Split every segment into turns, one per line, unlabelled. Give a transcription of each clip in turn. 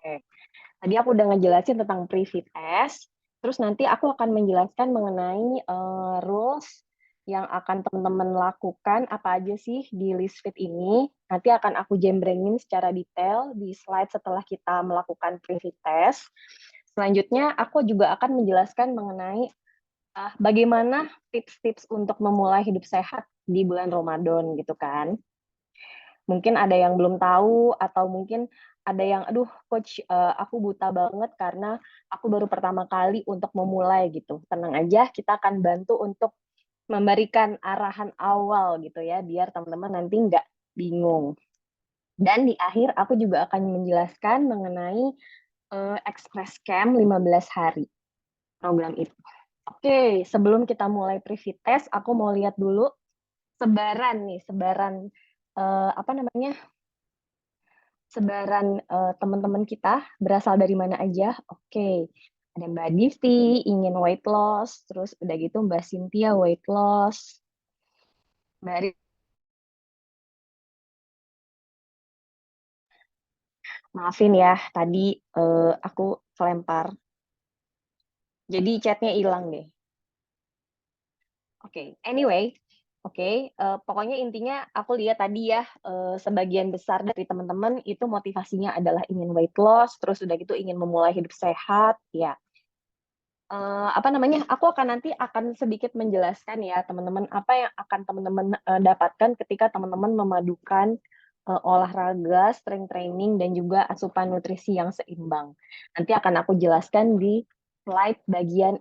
Oke. Tadi aku udah ngejelasin tentang pre-fit test, terus nanti aku akan menjelaskan mengenai, rules yang akan teman-teman lakukan apa aja sih di list fit ini. Nanti akan aku jembrengin secara detail di slide setelah kita melakukan pre-fit test. Selanjutnya aku juga akan menjelaskan mengenai, bagaimana tips-tips untuk memulai hidup sehat di bulan Ramadan gitu kan. Mungkin ada yang belum tahu atau mungkin ada yang, "Aduh coach, aku buta banget karena aku baru pertama kali untuk memulai," gitu. Tenang aja, kita akan bantu untuk memberikan arahan awal gitu ya, biar teman-teman nanti nggak bingung. Dan di akhir aku juga akan menjelaskan mengenai, Express Camp 15 hari, program itu. Oke, sebelum kita mulai pre-fit test, aku mau lihat dulu sebaran nih, sebaran, apa namanya, sebaran, teman-teman kita berasal dari mana aja? Oke, ada Mbak Divti ingin weight loss, terus udah gitu Mbak Cynthia weight loss, Mbak Ri maafin ya tadi, aku kelempar, jadi chat-nya hilang deh. Oke, anyway, oke, pokoknya intinya aku lihat tadi ya, sebagian besar dari teman-teman itu motivasinya adalah ingin weight loss, terus udah gitu ingin memulai hidup sehat, ya. Apa namanya, aku nanti akan sedikit menjelaskan ya teman-teman, apa yang akan teman-teman, dapatkan ketika teman-teman memadukan, olahraga, strength training, dan juga asupan nutrisi yang seimbang. Nanti akan aku jelaskan di slide bagian,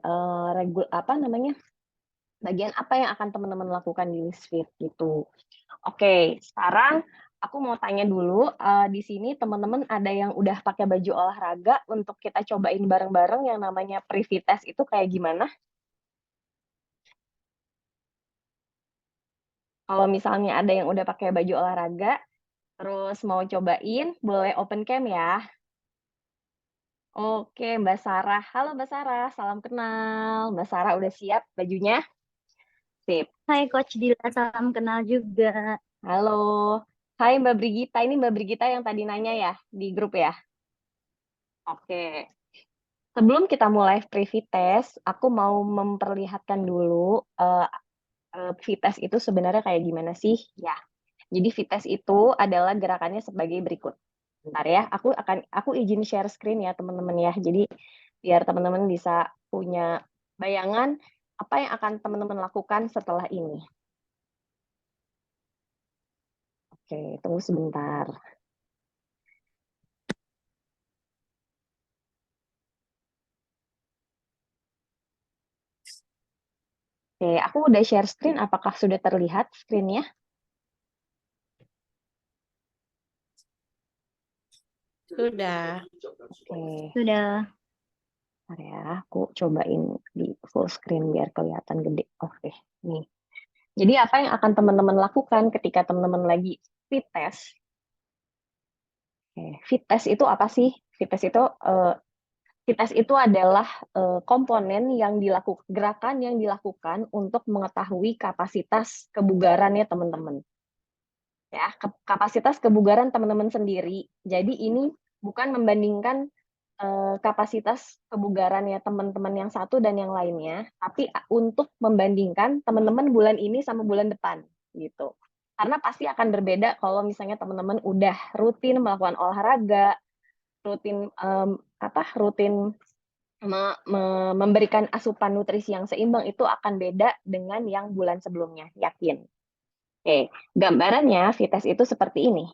apa namanya, bagian apa yang akan teman-teman lakukan di Listfit gitu. Oke, sekarang aku mau tanya dulu, di sini teman-teman ada yang udah pakai baju olahraga untuk kita cobain bareng-bareng yang namanya pre-fit test itu kayak gimana? Kalau misalnya ada yang udah pakai baju olahraga, terus mau cobain, boleh open cam ya. Oke, Mbak Sarah. Halo Mbak Sarah, salam kenal. Mbak Sarah udah siap bajunya? Sip.
Hai Coach Dila, salam kenal juga.
Halo. Hai Mbak Brigita, ini Mbak Brigita yang tadi nanya ya di grup ya? Oke. Sebelum kita mulai pre-fit test, aku mau memperlihatkan dulu, fit test itu sebenarnya kayak gimana sih? Ya, jadi fit test itu adalah gerakannya sebagai berikut. Bentar ya, aku izin share screen ya teman-teman ya. Jadi biar teman-teman bisa punya bayangan apa yang akan teman-teman lakukan setelah ini. Oke, tunggu sebentar. Oke, aku udah share screen, apakah sudah terlihat screen-nya?
Sudah.
Oke,
Sudah.
bentar ya, aku cobain di full screen biar kelihatan gede. Oke, nih. Jadi apa yang akan teman-teman lakukan ketika teman-teman lagi fit test? Oke, fit test itu apa sih? Fit test itu adalah, komponen yang gerakan yang dilakukan untuk mengetahui kapasitas kebugaran ya teman-teman. Ya, kapasitas kebugaran teman-teman sendiri. Jadi ini bukan membandingkan, kapasitas kebugaran ya teman-teman yang satu dan yang lainnya, tapi untuk membandingkan teman-teman bulan ini sama bulan depan, gitu. Karena pasti akan berbeda kalau misalnya teman-teman udah rutin melakukan olahraga, rutin memberikan asupan nutrisi yang seimbang itu akan beda dengan yang bulan sebelumnya, yakin. Oke, gambarannya FITES itu seperti ini.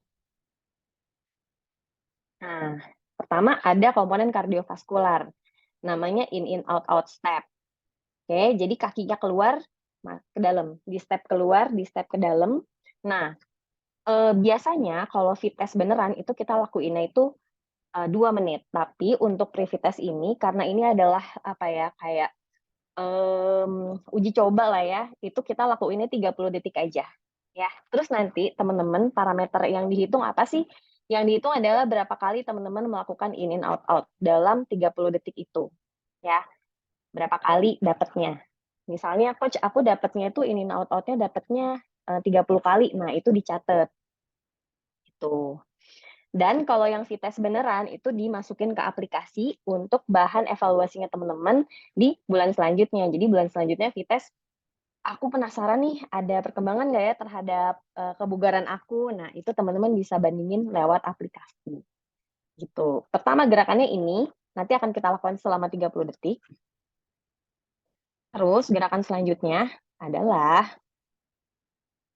Nah, pertama ada komponen kardiovaskular, namanya in out out step. Oke, jadi kakinya keluar, ke dalam, di step keluar, di step ke dalam. Nah, biasanya kalau FITES beneran itu kita lakuinnya itu 2 menit, tapi untuk pre-FITES ini karena ini adalah apa ya, kayak, uji coba lah ya, itu kita lakuinnya 30 detik aja, ya. Terus nanti teman-teman parameter yang dihitung apa sih? Yang dihitung adalah berapa kali teman-teman melakukan in out out dalam 30 detik itu, ya. Berapa kali dapatnya. Misalnya, "Coach, aku dapatnya itu in out out-nya dapatnya, 30 kali." Nah, itu dicatat, gitu. Dan kalau yang Vites beneran itu dimasukin ke aplikasi untuk bahan evaluasinya teman-teman di bulan selanjutnya. Jadi bulan selanjutnya Vites, aku penasaran nih ada perkembangan nggak ya terhadap kebugaran aku. Nah, itu teman-teman bisa bandingin lewat aplikasi. Gitu. Pertama gerakannya ini nanti akan kita lakukan selama 30 detik. Terus gerakan selanjutnya adalah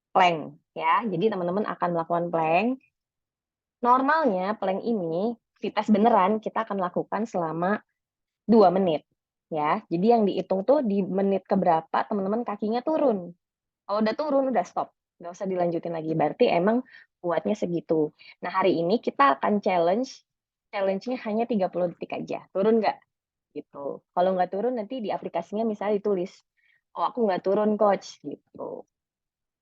plank ya. Jadi teman-teman akan melakukan plank. Normalnya plank ini Vites beneran kita akan lakukan selama 2 menit ya. Jadi yang dihitung tuh di menit keberapa teman-teman kakinya turun. Kalau udah turun udah stop, nggak usah dilanjutin lagi. Berarti emang kuatnya segitu. Nah, hari ini kita akan challenge-nya hanya 30 detik aja. Turun nggak? Gitu. Kalau nggak turun nanti di aplikasinya misalnya ditulis, "Oh, aku nggak turun, coach." Gitu.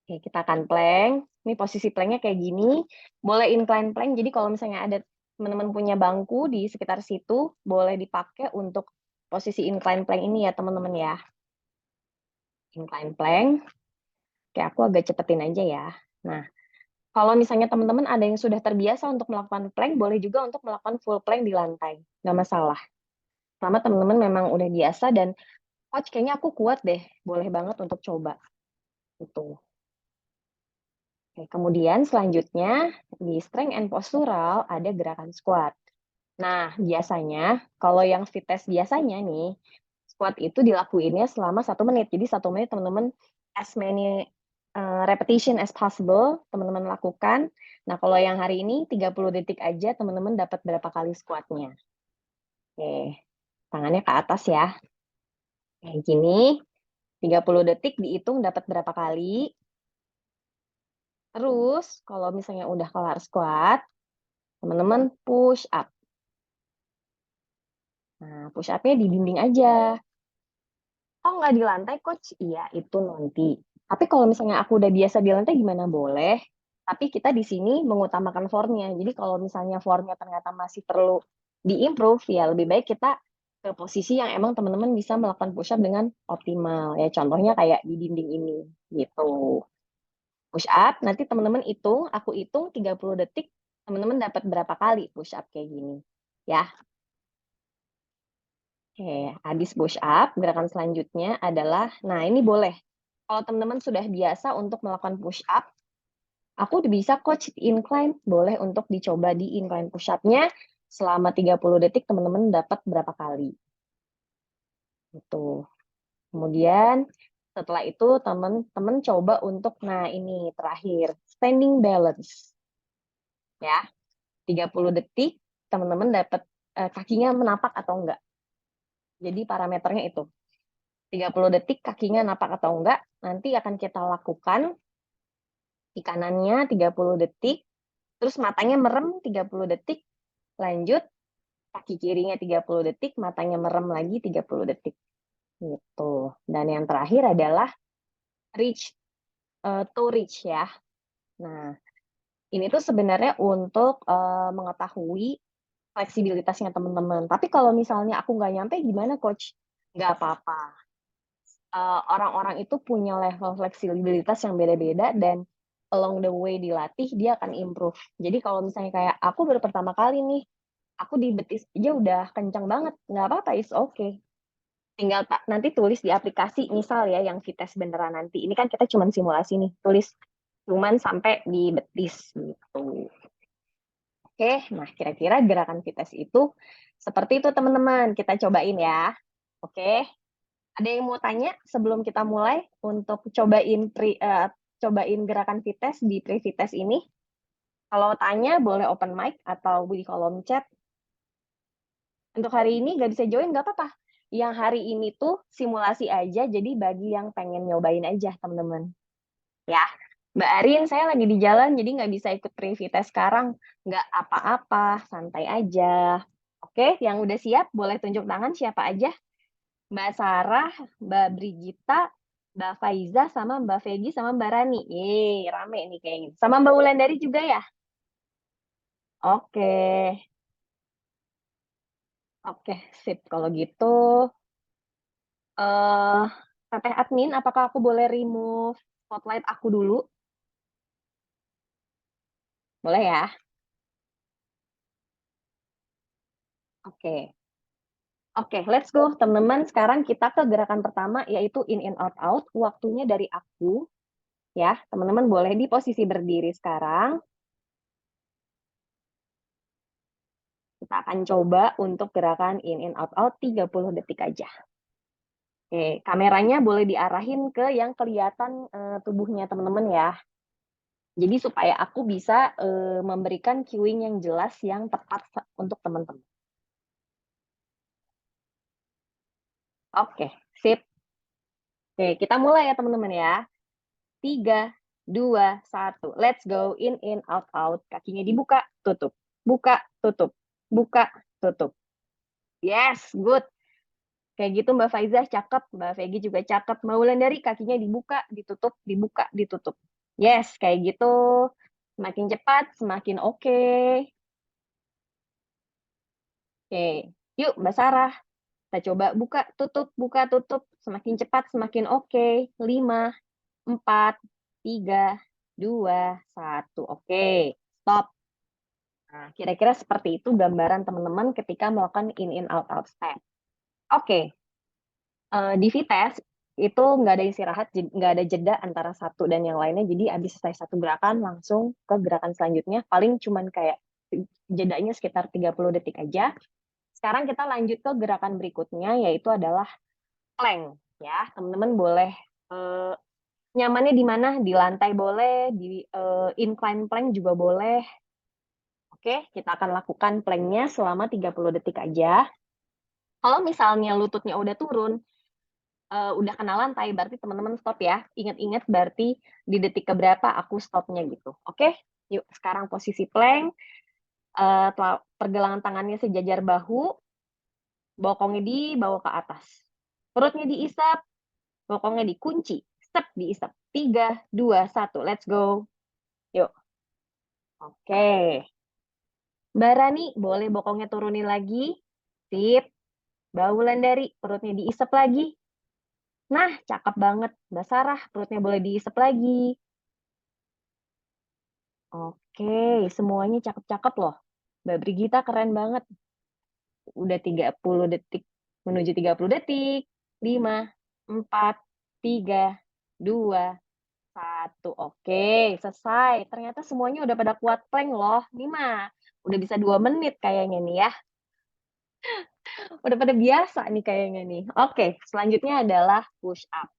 Oke, kita akan plank. Ini posisi planknya kayak gini. Boleh incline plank. Jadi kalau misalnya ada teman-teman punya bangku di sekitar situ, boleh dipakai untuk posisi incline plank ini ya, teman-teman ya. Incline plank. Oke, aku agak cepetin aja ya. Nah, kalau misalnya teman-teman ada yang sudah terbiasa untuk melakukan plank, boleh juga untuk melakukan full plank di lantai. Nggak masalah. Selama teman-teman memang udah biasa dan, "Coach, kayaknya aku kuat deh." Boleh banget untuk coba. Gitu. Oke, kemudian selanjutnya di strength and postural ada gerakan squat. Nah, biasanya kalau yang Vites biasanya nih, squat itu dilakuinnya selama 1 menit. Jadi 1 menit teman-teman as many repetition as possible teman-teman lakukan. Nah, kalau yang hari ini 30 detik aja teman-teman dapat berapa kali squatnya. Oke, tangannya ke atas ya. Kayak gini, 30 detik dihitung dapat berapa kali. Terus kalau misalnya udah kelar squat, teman-teman push up. Nah, push up-nya di dinding aja. Oh, nggak di lantai, Coach? Iya, itu nanti. Tapi kalau misalnya aku udah biasa di lantai gimana? Boleh. Tapi kita di sini mengutamakan formnya. Jadi kalau misalnya formnya ternyata masih perlu di-improve, ya lebih baik kita ke posisi yang emang teman-teman bisa melakukan push up dengan optimal. Ya, contohnya kayak di dinding ini, gitu. Push up, nanti teman-teman hitung, aku hitung 30 detik, teman-teman dapat berapa kali push up kayak gini. Ya, oke, habis push up, gerakan selanjutnya adalah, nah ini boleh, kalau teman-teman sudah biasa untuk melakukan push up, aku udah bisa coach incline, boleh untuk dicoba di incline push up-nya selama 30 detik teman-teman dapat berapa kali. Gitu. Kemudian setelah itu teman-teman coba untuk, nah ini terakhir, standing balance. Ya, 30 detik teman-teman dapat kakinya menapak atau enggak. Jadi parameternya itu. 30 detik kakinya napak atau enggak, nanti akan kita lakukan di kanannya 30 detik, terus matanya merem 30 detik, lanjut kaki kirinya 30 detik, matanya merem lagi 30 detik. Gitu. Dan yang terakhir adalah reach to reach ya. Nah, ini tuh sebenarnya untuk mengetahui fleksibilitasnya teman-teman. Tapi kalau misalnya aku nggak nyampe gimana, Coach? Nggak apa-apa. Orang-orang itu punya level fleksibilitas yang beda-beda dan along the way dilatih dia akan improve. Jadi kalau misalnya kayak aku baru pertama kali nih, aku di betis aja udah kencang banget, nggak apa-apa, it's okay. Tinggal nanti tulis di aplikasi misal ya yang Vites beneran nanti, ini kan kita cuman simulasi nih, tulis cuman sampai di betis gitu. Oke, nah kira-kira gerakan Vites itu seperti itu teman-teman, kita cobain ya. Oke. Ada yang mau tanya sebelum kita mulai untuk cobain gerakan Vites di Pre-Vites ini? Kalau tanya boleh open mic atau di kolom chat. Untuk hari ini nggak bisa join nggak apa-apa. Yang hari ini tuh simulasi aja, jadi bagi yang pengen nyobain aja teman-teman. Ya, Mbak Arin, saya lagi di jalan, jadi nggak bisa ikut Pre-Vites sekarang. Nggak apa-apa, santai aja. Oke, yang udah siap boleh tunjuk tangan siapa aja. Mbak Sarah, Mbak Brigita, Mbak Faiza, sama Mbak Vegi, sama Mbak Rani. Yeay, rame nih kayaknya. Sama Mbak Wulandari juga ya? Oke, oke, sip. Kalau gitu, eh Teteh admin, apakah aku boleh remove spotlight aku dulu? Boleh ya? Oke. Oke, let's go teman-teman. Sekarang kita ke gerakan pertama yaitu in out out. Waktunya dari aku ya. Teman-teman boleh di posisi berdiri sekarang. Kita akan coba untuk gerakan in out out 30 detik aja. Oke, kameranya boleh diarahin ke yang kelihatan tubuhnya teman-teman ya. Jadi supaya aku bisa memberikan cueing yang jelas yang tepat untuk teman-teman. Oke, sip. Oke, kita mulai ya teman-teman ya. 3, 2, 1. Let's go. In, out, out. Kakinya dibuka, tutup. Buka, tutup. Buka, tutup. Yes, good. Kayak gitu Mbak Faiza, cakep. Mbak Vegi juga cakep. Mbak Wulandari, kakinya dibuka, ditutup, dibuka, ditutup. Yes, kayak gitu. Semakin cepat, semakin oke. Oke, yuk Mbak Sarah. Kita coba buka, tutup. Semakin cepat, semakin oke. 5, 4, 3, 2, 1. Oke, stop. Nah, kira-kira seperti itu gambaran teman-teman ketika melakukan in, out, out step. Oke, di Vites itu nggak ada istirahat, nggak ada jeda antara satu dan yang lainnya. Jadi habis selesai satu gerakan langsung ke gerakan selanjutnya. Paling cuman kayak jedanya sekitar 30 detik aja. Sekarang kita lanjut ke gerakan berikutnya, yaitu adalah plank. Ya, teman-teman boleh nyamannya di mana? Di lantai boleh, di incline plank juga boleh. Oke, kita akan lakukan planknya selama 30 detik aja. Kalau misalnya lututnya udah turun, udah kena lantai, berarti teman-teman stop ya. Ingat-ingat berarti di detik keberapa aku stopnya gitu. Oke, yuk sekarang posisi plank. Pergelangan tangannya sejajar bahu, bokongnya dibawa ke atas. Perutnya diisap, bokongnya dikunci. Step diisap. 3, 2, 1, let's go. Yuk. Oke. Mbak Rani, boleh bokongnya turunin lagi. Sip. Mbak Wulandari, perutnya diisap lagi. Nah, cakep banget. Mbak Sarah, perutnya boleh diisap lagi. Oke, semuanya cakep-cakep loh. Mbak Brigita keren banget. Udah 30 detik. Menuju 30 detik. 5, 4, 3, 2, 1. Oke, selesai. Ternyata semuanya udah pada kuat plank loh. Nih mah, udah bisa 2 menit kayaknya nih ya. Udah pada biasa nih kayaknya nih. Oke, selanjutnya adalah push up.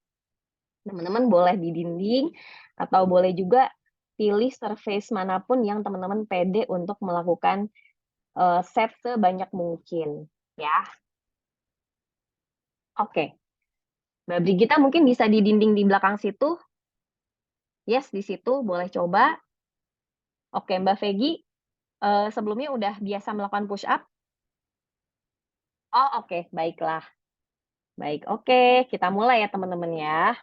Teman-teman boleh di dinding atau boleh juga pilih surface manapun yang teman-teman pede untuk melakukan set sebanyak mungkin ya. Oke. Mbak Brigita mungkin bisa di dinding di belakang situ. Yes, di situ boleh coba. Oke, Mbak Vegi sebelumnya udah biasa melakukan push up? Oh, oke, baiklah. Baik, oke, kita mulai ya teman-teman ya.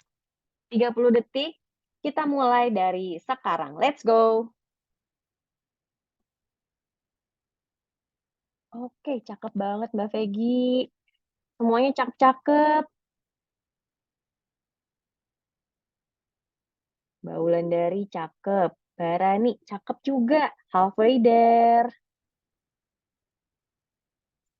30 detik, kita mulai dari sekarang. Let's go. Oke, cakep banget Mbak Vegi. Semuanya cakep-cakep. Mbak Wulandari cakep. Mbak Rani cakep juga. Halfway there.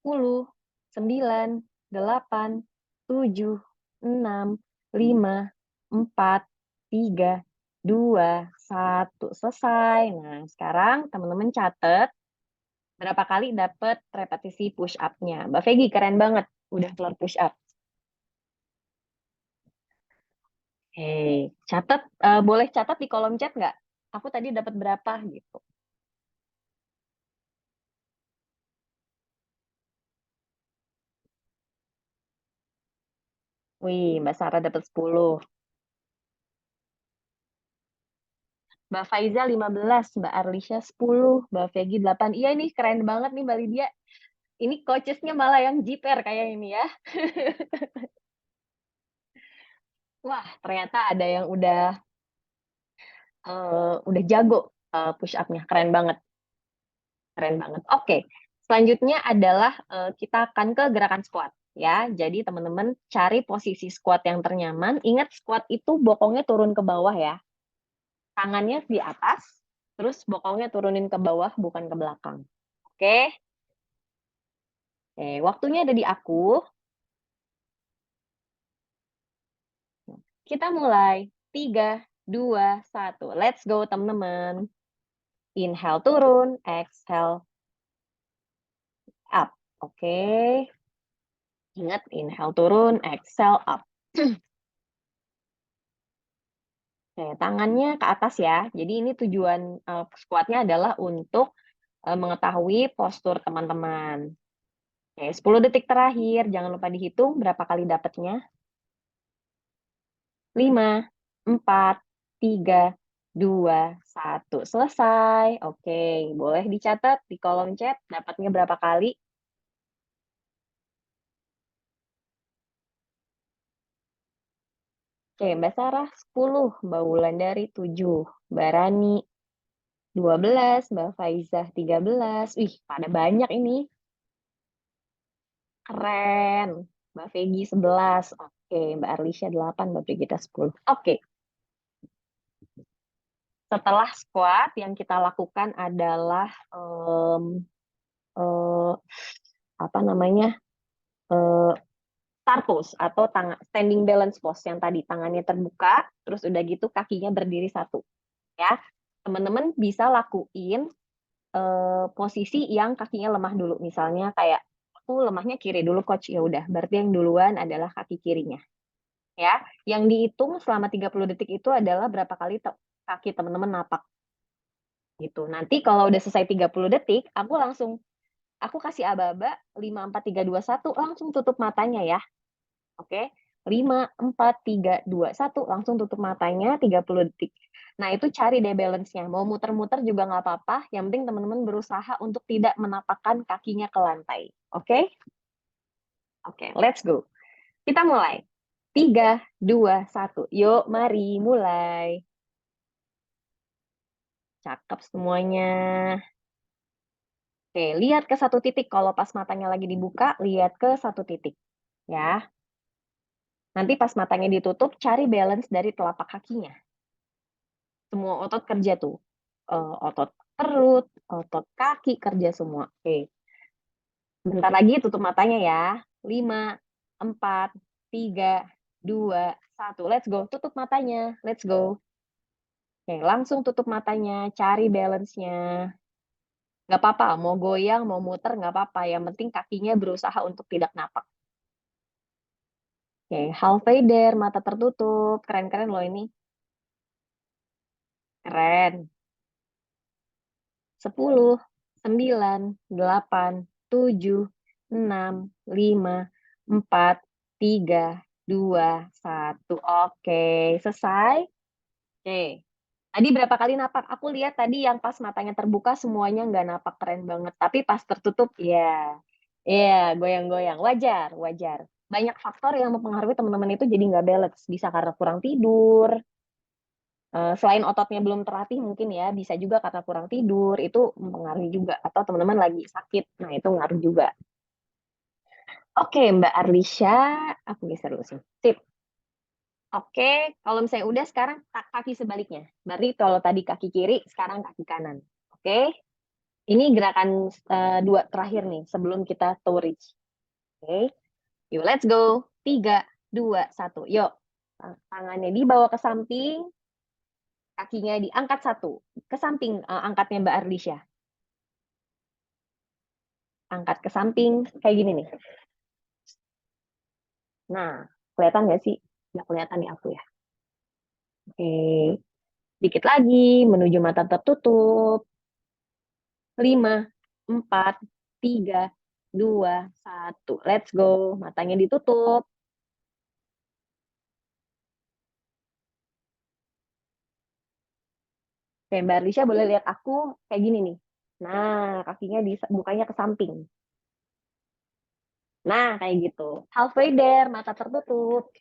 10, 9, 8, 7, 6, 5, 4, 3, 2, 1. Selesai. Nah, sekarang teman-teman catat berapa kali dapat repetisi push up-nya. Mbak Vegi keren banget. Udah keluar push up. Catat, boleh catat di kolom chat nggak? Aku tadi dapat berapa gitu. Wih, Mbak Sarah dapat 10. Mbak Faiza 15, Mbak Arlisha 10, Mbak Vegi 8. Iya ini keren banget nih Mbak Lydia. Ini coachesnya malah yang jiper kayak ini ya. Wah, ternyata ada yang udah jago push up-nya. Keren banget. Keren banget. Oke, selanjutnya adalah kita akan ke gerakan squat ya. Jadi teman-teman cari posisi squat yang ternyaman. Ingat squat itu bokongnya turun ke bawah ya. Tangannya di atas, terus bokongnya turunin ke bawah bukan ke belakang. Oke. Oke, waktunya ada di aku. Kita mulai. 3, 2, 1. Let's go, teman-teman. Inhale turun, exhale up. Oke. Ingat, inhale turun, exhale up. Oke, tangannya ke atas ya. Jadi ini tujuan squatnya adalah untuk mengetahui postur teman-teman. Oke, 10 detik terakhir. Jangan lupa dihitung berapa kali dapatnya. 5, 4, 3, 2, 1. Selesai. Oke, boleh dicatat di kolom chat dapatnya berapa kali. Oke, Mbak Sarah 10, Mbak Wulandari 7, Mbak Rani 12, Mbak Faizah 13. Wih, pada banyak ini. Keren. Mbak Vegi 11. Oke, Mbak Arlisha 8, Mbak Brigita 10. Oke. Setelah squat, yang kita lakukan adalah apa namanya? Start pose atau standing balance pose yang tadi tangannya terbuka, terus udah gitu kakinya berdiri satu. Ya, teman-teman bisa lakuin posisi yang kakinya lemah dulu. Misalnya kayak aku lemahnya kiri dulu coach, ya udah berarti yang duluan adalah kaki kirinya. Ya, yang dihitung selama 30 detik itu adalah berapa kali kaki teman-teman napak. Gitu. Nanti kalau udah selesai 30 detik, aku kasih aba-aba 5 4 3 2 1 langsung tutup matanya ya. Oke. 5 4 3 2 1 langsung tutup matanya 30 detik. Nah, itu cari deh balance-nya. Mau muter-muter juga nggak apa-apa, yang penting teman-teman berusaha untuk tidak menapakkan kakinya ke lantai. Oke? Oke, let's go. Kita mulai. 3, 2, 1. Yuk, mari mulai. Cakep semuanya. Oke, lihat ke satu titik. Kalau pas matanya lagi dibuka, lihat ke satu titik. Ya. Nanti pas matanya ditutup, cari balance dari telapak kakinya. Semua otot kerja tuh. Otot perut, otot kaki kerja semua. Oke. Bentar lagi tutup matanya ya. 5, 4, 3, 2, 1. Let's go. Tutup matanya. Let's go. Oke, langsung tutup matanya. Cari balance-nya. Nggak apa-apa, mau goyang, mau muter, nggak apa-apa. Yang penting kakinya berusaha untuk tidak napak. Oke, half fader, mata tertutup. Keren-keren loh ini. Keren. 10, 9, 8, 7, 6, 5, 4, 3, 2, 1. Oke, selesai. Oke. Tadi berapa kali napak? Aku lihat tadi yang pas matanya terbuka semuanya nggak napak, keren banget. Tapi pas tertutup, ya. Iya, goyang-goyang. Wajar, wajar. Banyak faktor yang mempengaruhi teman-teman itu jadi nggak balance. Bisa karena kurang tidur, selain ototnya belum terlatih mungkin ya, bisa juga karena kurang tidur, itu mempengaruhi juga. Atau teman-teman lagi sakit, nah itu ngaruh juga. Oke, Mbak Arlisha, aku geser dulu sih. Sip. Oke, kalau misalnya udah sekarang kaki sebaliknya. Berarti kalau tadi kaki kiri, sekarang kaki kanan. Oke, ini gerakan dua terakhir nih sebelum kita toe reach. Oke, yuk let's go. 3, 2, 1, yuk. Tangannya dibawa ke samping, kakinya diangkat satu. Ke samping angkatnya Mbak Arlisha. Angkat ke samping, kayak gini nih. Nah, kelihatan nggak sih? Nggak kelihatan nih aku ya. Oke, dikit lagi, menuju mata tertutup. 5, 4, 3, 2, 1. Let's go. Matanya ditutup. Oke, Mbak Arlisha boleh lihat aku kayak gini nih. Nah, kakinya bukanya ke samping. Nah, kayak gitu. Halfway there, mata tertutup.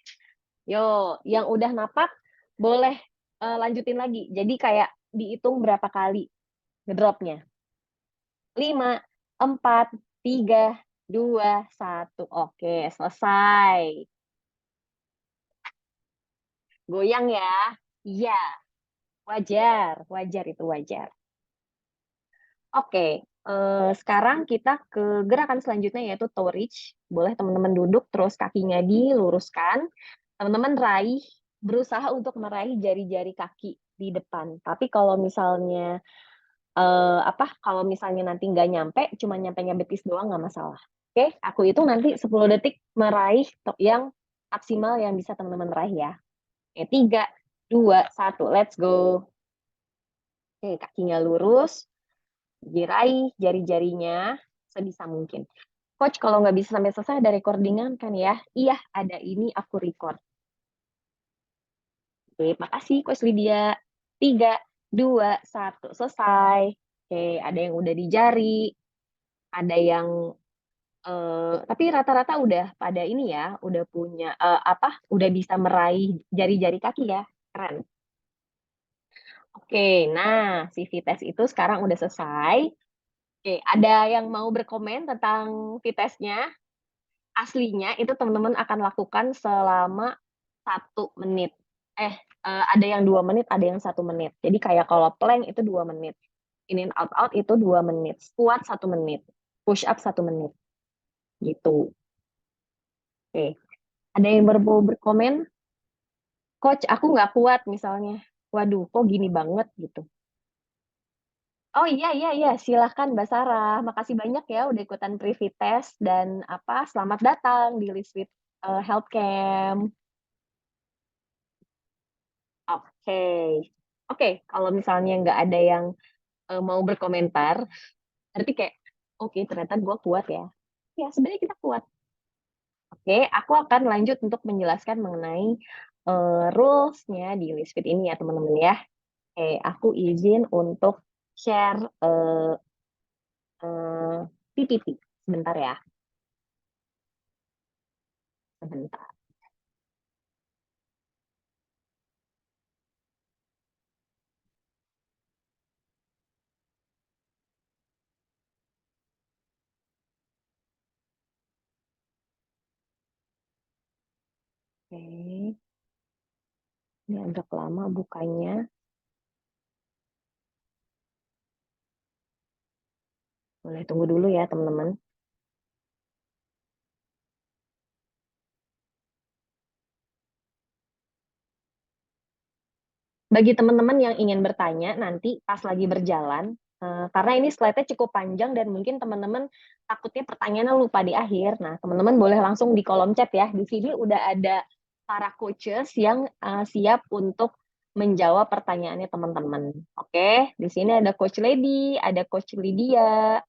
Yo, yang udah napak boleh lanjutin lagi. Jadi kayak dihitung berapa kali ngedropnya. 5, 4, 3, 2, 1. Oke, selesai. Goyang ya. Iya, wajar. Wajar itu wajar. Oke, Sekarang kita ke gerakan selanjutnya yaitu toe reach. Boleh teman-teman duduk, terus kakinya diluruskan. Teman-teman berusaha untuk meraih jari-jari kaki di depan. Tapi kalau misalnya kalau misalnya nanti nggak nyampe, cuma nyampenya betis doang nggak masalah. Oke, aku hitung nanti 10 detik meraih yang maksimal yang bisa teman-teman raih ya. Oke, 3, 2, 1, let's go. Oke, kakinya lurus, diraih jari-jarinya sebisa mungkin. Coach, kalau nggak bisa sampai selesai ada recordingan kan ya? Iya, ada ini aku record. Oke, makasih Coach Lydia. 3, 2, 1, selesai. Oke, ada yang udah di jari, ada yang tapi rata-rata udah pada ini ya, udah punya udah bisa meraih jari-jari kaki ya. Keren. Oke, nah CV test itu sekarang udah selesai. Oke, ada yang mau berkomen tentang VTest-nya? Aslinya itu teman-teman akan lakukan selama 1 menit. Ada yang 2 menit, ada yang 1 menit. Jadi kayak kalau plank itu 2 menit, in and out itu 2 menit, squat 1 menit, push up 1 menit, gitu. Oke, ada yang mau berkomen? Coach, aku nggak kuat misalnya. Waduh, kok gini banget gitu. Oh iya iya iya, silakan Mbak Sarah. Makasih banyak ya udah ikutan private test dan selamat datang di Liswit Health Camp. Oke. Oke, kalau misalnya nggak ada yang mau berkomentar, berarti kayak oke ternyata gue kuat ya. Ya sebenarnya kita kuat. Oke, aku akan lanjut untuk menjelaskan mengenai rules-nya di Liswit ini ya teman-teman ya. Oke, aku izin untuk share PPT. Sebentar ya, sebentar. Oke, ini agak lama bukanya. Boleh tunggu dulu ya teman-teman. Bagi teman-teman yang ingin bertanya nanti pas lagi berjalan, karena ini slide-nya cukup panjang dan mungkin teman-teman takutnya pertanyaannya lupa di akhir. Nah, teman-teman boleh langsung di kolom chat ya. Di sini udah ada para coaches yang siap untuk menjawab pertanyaannya teman-teman. Oke, di sini ada Coach Lady, ada Coach Lydia,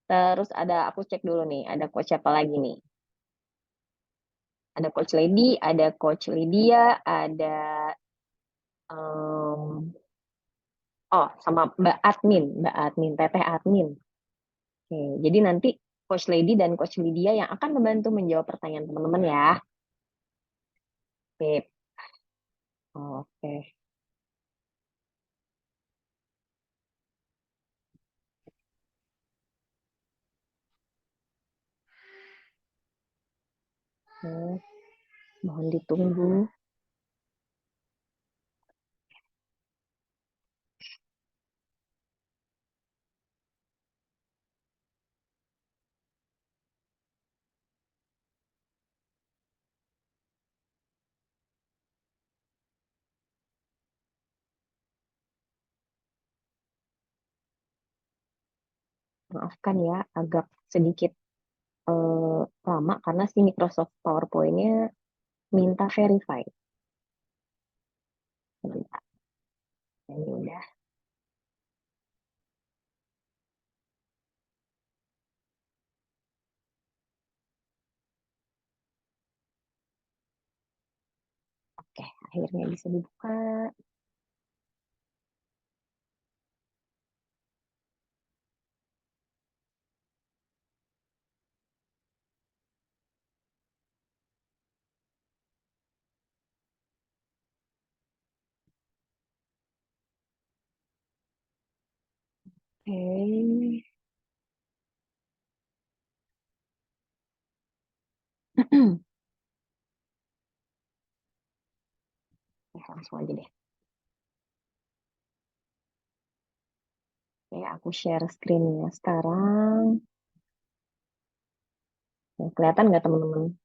terus aku cek dulu nih, ada coach siapa lagi nih? Ada Coach Lady, ada Coach Lydia, ada sama Mbak Admin, Teteh Admin. Oke, jadi nanti Coach Lady dan Coach Lydia yang akan membantu menjawab pertanyaan teman-teman ya. Oke. Oke. Mohon ditunggu. Maafkan ya, agak sedikit lama karena si Microsoft PowerPoint-nya minta verify. Sebentar. Ini udah. Oke, akhirnya bisa dibuka. Oke. Langsung aja deh. Oke, aku share screen-nya sekarang. Oke, kelihatan nggak teman-teman?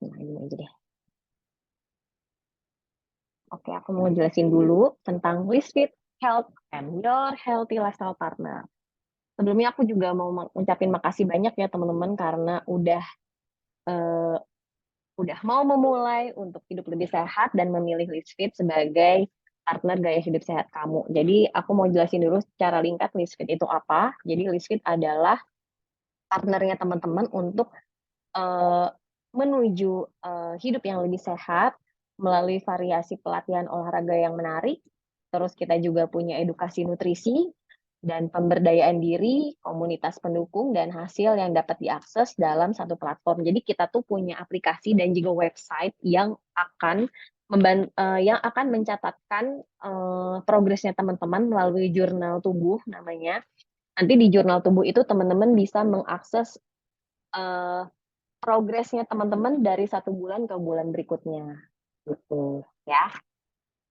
Nah, ini aja deh. Oke, aku mau jelasin dulu tentang Listfit Health and Your Healthy Lifestyle Partner. Sebelumnya aku juga mau ngucapin makasih banyak ya teman-teman karena eh, udah mau memulai untuk hidup lebih sehat dan memilih Listfit sebagai partner gaya hidup sehat kamu. Jadi aku mau jelasin dulu secara ringkas Listfit itu apa. Jadi Listfit adalah partnernya teman-teman untuk eh, menuju hidup yang lebih sehat melalui variasi pelatihan olahraga yang menarik. Terus kita juga punya edukasi nutrisi dan pemberdayaan diri, komunitas pendukung, dan hasil yang dapat diakses dalam satu platform. Jadi kita tuh punya aplikasi dan juga website yang akan mencatatkan progresnya teman-teman melalui jurnal tubuh namanya. Nanti di jurnal tubuh itu teman-teman bisa mengakses eh, progresnya teman-teman dari satu bulan ke bulan berikutnya, gitu ya.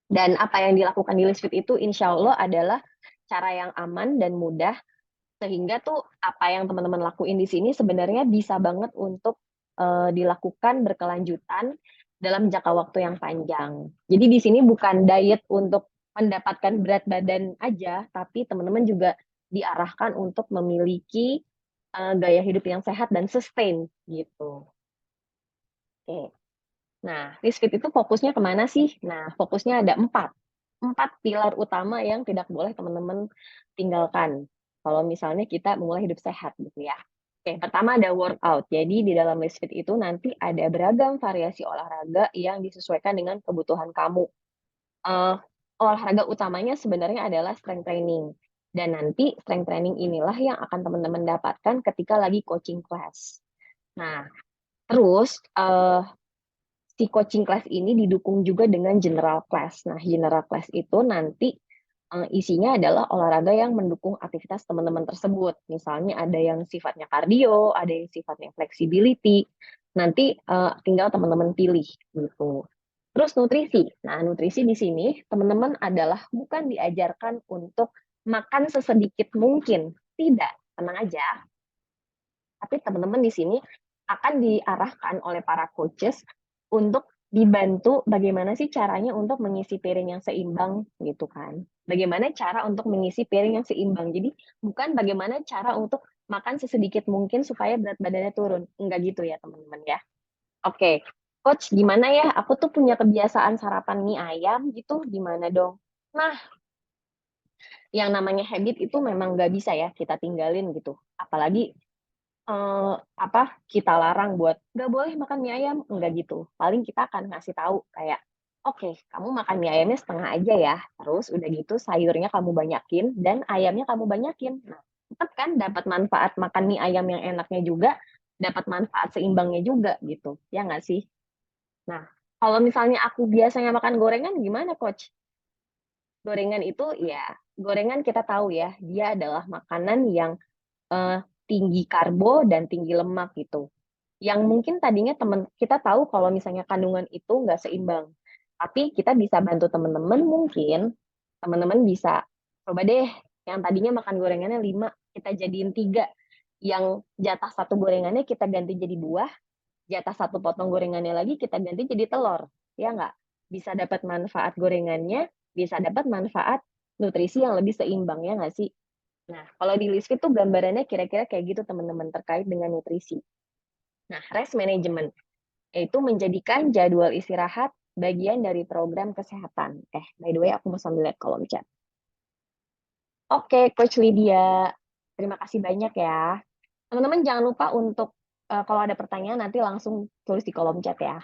Dan apa yang dilakukan di Listfit itu insya Allah adalah cara yang aman dan mudah, sehingga tuh apa yang teman-teman lakuin di sini sebenarnya bisa banget untuk dilakukan berkelanjutan dalam jangka waktu yang panjang. Jadi di sini bukan diet untuk mendapatkan berat badan aja, tapi teman-teman juga diarahkan untuk memiliki gaya hidup yang sehat dan sustain gitu. Oke. Nah, Listfit itu fokusnya kemana sih? Nah, fokusnya ada empat pilar utama yang tidak boleh teman-teman tinggalkan kalau misalnya kita mulai hidup sehat gitu ya. Oke, pertama ada workout. Jadi di dalam Listfit itu nanti ada beragam variasi olahraga yang disesuaikan dengan kebutuhan kamu. Eh, Olahraga utamanya sebenarnya adalah strength training. Dan nanti strength training inilah yang akan teman-teman dapatkan ketika lagi coaching class. Nah, terus si coaching class ini didukung juga dengan general class. Nah, general class itu nanti isinya adalah olahraga yang mendukung aktivitas teman-teman tersebut. Misalnya ada yang sifatnya kardio, ada yang sifatnya flexibility. Nanti tinggal teman-teman pilih gitu. Terus nutrisi. Nah, nutrisi di sini teman-teman adalah bukan diajarkan untuk makan sesedikit mungkin. Tidak, tenang aja. Tapi teman-teman di sini akan diarahkan oleh para coaches untuk dibantu bagaimana sih caranya untuk mengisi piring yang seimbang gitu kan. Bagaimana cara untuk mengisi piring yang seimbang. Jadi bukan bagaimana cara untuk makan sesedikit mungkin supaya berat badannya turun. Enggak gitu ya teman-teman ya. Oke, coach gimana ya? Aku tuh punya kebiasaan sarapan mie ayam gitu, gimana dong? Nah, yang namanya habit itu memang nggak bisa ya kita tinggalin gitu. Apalagi kita larang buat nggak boleh makan mie ayam, enggak gitu. Paling kita akan ngasih tahu kayak, oke, kamu makan mie ayamnya setengah aja ya. Terus udah gitu sayurnya kamu banyakin dan ayamnya kamu banyakin. Nah, tetap kan dapat manfaat makan mie ayam yang enaknya juga, dapat manfaat seimbangnya juga gitu. Ya nggak sih? Nah, kalau misalnya aku biasanya makan gorengan gimana, Coach? Gorengan itu ya, gorengan kita tahu ya, dia adalah makanan yang eh, tinggi karbo dan tinggi lemak gitu. Yang mungkin tadinya teman kita tahu kalau misalnya kandungan itu nggak seimbang. Tapi kita bisa bantu teman-teman mungkin, teman-teman bisa coba deh yang tadinya makan gorengannya 5, kita jadiin 3. Yang jatah satu gorengannya kita ganti jadi buah, jatah satu potong gorengannya lagi kita ganti jadi telur. Ya nggak? Bisa dapat manfaat gorengannya, bisa dapat manfaat nutrisi yang lebih seimbang, ya nggak sih? Nah, kalau di Listfit tuh gambarannya kira-kira kayak gitu teman-teman terkait dengan nutrisi. Nah, rest management yaitu menjadikan jadwal istirahat bagian dari program kesehatan. By the way, aku mau sambil lihat kolom chat. Oke, Coach Lydia, terima kasih banyak ya. Teman-teman jangan lupa untuk kalau ada pertanyaan nanti langsung tulis di kolom chat ya.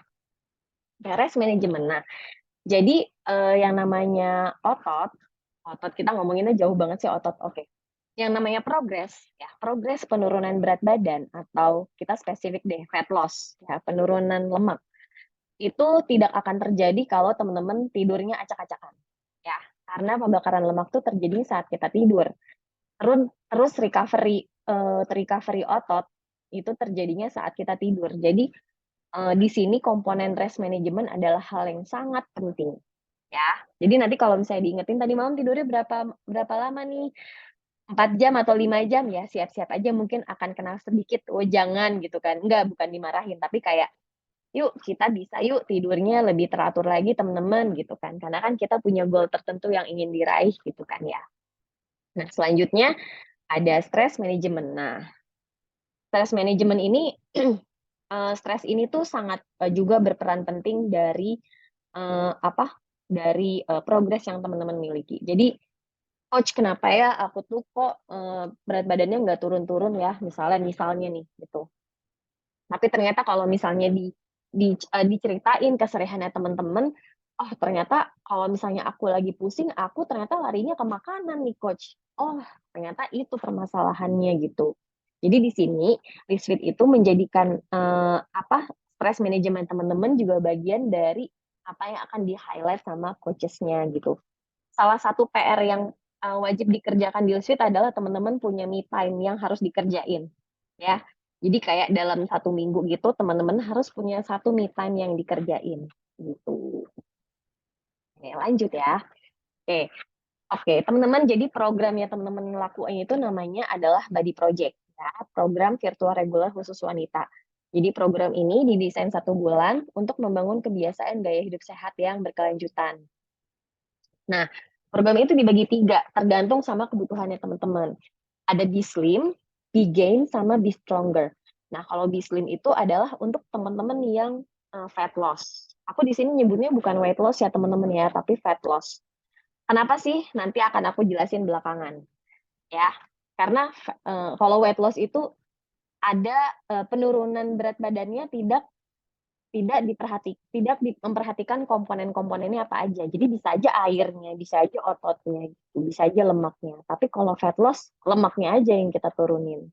Rest management. Nah, jadi yang namanya otot kita ngomonginnya jauh banget sih otot. Oke. Yang namanya progres penurunan berat badan atau kita spesifik deh fat loss, ya, penurunan lemak. Itu tidak akan terjadi kalau teman-teman tidurnya acak-acakan. Ya, karena pembakaran lemak itu terjadi saat kita tidur. Terus recovery otot itu terjadinya saat kita tidur. Jadi di sini komponen rest management adalah hal yang sangat penting. ya. Jadi nanti kalau misalnya diingetin tadi malam tidurnya berapa lama nih, 4 jam atau 5 jam, ya siap-siap aja mungkin akan kena sedikit, "Oh jangan," gitu kan. Enggak, bukan dimarahin, tapi kayak, "Yuk kita bisa yuk tidurnya lebih teratur lagi teman-teman," gitu kan. Karena kan kita punya goal tertentu yang ingin diraih gitu kan ya. Nah selanjutnya ada stress management. Nah, stress management ini, stres ini tuh sangat, juga berperan penting dari, progres yang teman-teman miliki. Jadi, "Coach, kenapa ya aku tuh kok, berat badannya nggak turun-turun ya?" Misalnya nih, gitu. Tapi ternyata kalau misalnya diceritain kesehariannya teman-teman, "Oh, ternyata kalau misalnya aku lagi pusing, aku ternyata larinya ke makanan nih, Coach. Oh, ternyata itu permasalahannya," gitu. Jadi di sini, Lisfit itu menjadikan, stress management teman-teman juga bagian dari apa yang akan di-highlight sama coaches-nya, gitu. Salah satu PR yang, wajib dikerjakan di Lisfit adalah teman-teman punya me time yang harus dikerjain, ya. Jadi kayak dalam 1 minggu gitu teman-teman harus punya 1 me time yang dikerjain, gitu. Oke lanjut ya. Oke oke teman-teman jadi programnya teman-teman lakuin itu namanya adalah Body Project ya, program virtual reguler khusus wanita. Jadi program ini didesain 1 bulan untuk membangun kebiasaan gaya hidup sehat yang berkelanjutan. Nah, program itu dibagi 3, tergantung sama kebutuhannya teman-teman. Ada Be Slim, Be Gain, sama Be Stronger. Nah, kalau Be Slim itu adalah untuk teman-teman yang, fat loss. Aku di sini nyebutnya bukan weight loss ya teman-teman ya, tapi fat loss. Kenapa sih? Nanti akan aku jelasin belakangan, ya. Karena kalau weight loss itu ada, penurunan berat badannya tidak memperhatikan komponen-komponennya apa aja. Jadi bisa aja airnya, bisa aja ototnya gitu, bisa aja lemaknya. Tapi kalau fat loss, lemaknya aja yang kita turunin.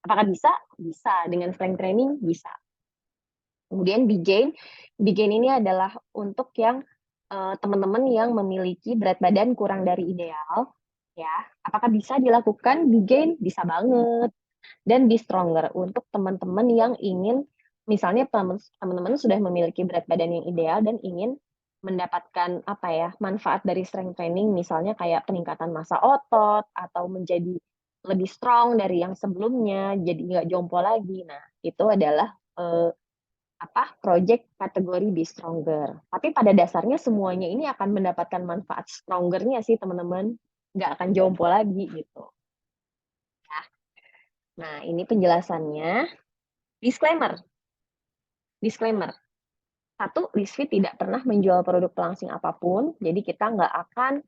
Apakah bisa? Bisa, dengan strength training bisa. Kemudian Big Gain ini adalah untuk yang, teman-teman yang memiliki berat badan kurang dari ideal, ya. Apakah bisa dilakukan Big Gain? Bisa banget. Dan Be Stronger untuk teman-teman yang ingin misalnya teman-teman sudah memiliki berat badan yang ideal dan ingin mendapatkan, apa ya, manfaat dari strength training misalnya kayak peningkatan massa otot atau menjadi lebih strong dari yang sebelumnya, jadi nggak jompo lagi. Nah, itu adalah, project kategori Be Stronger. Tapi pada dasarnya semuanya ini akan mendapatkan manfaat stronger-nya sih teman-teman, nggak akan jompo lagi gitu. Nah, ini penjelasannya. Disclaimer disclaimer, 1, Lisfit tidak pernah menjual produk pelangsing apapun, jadi kita nggak akan,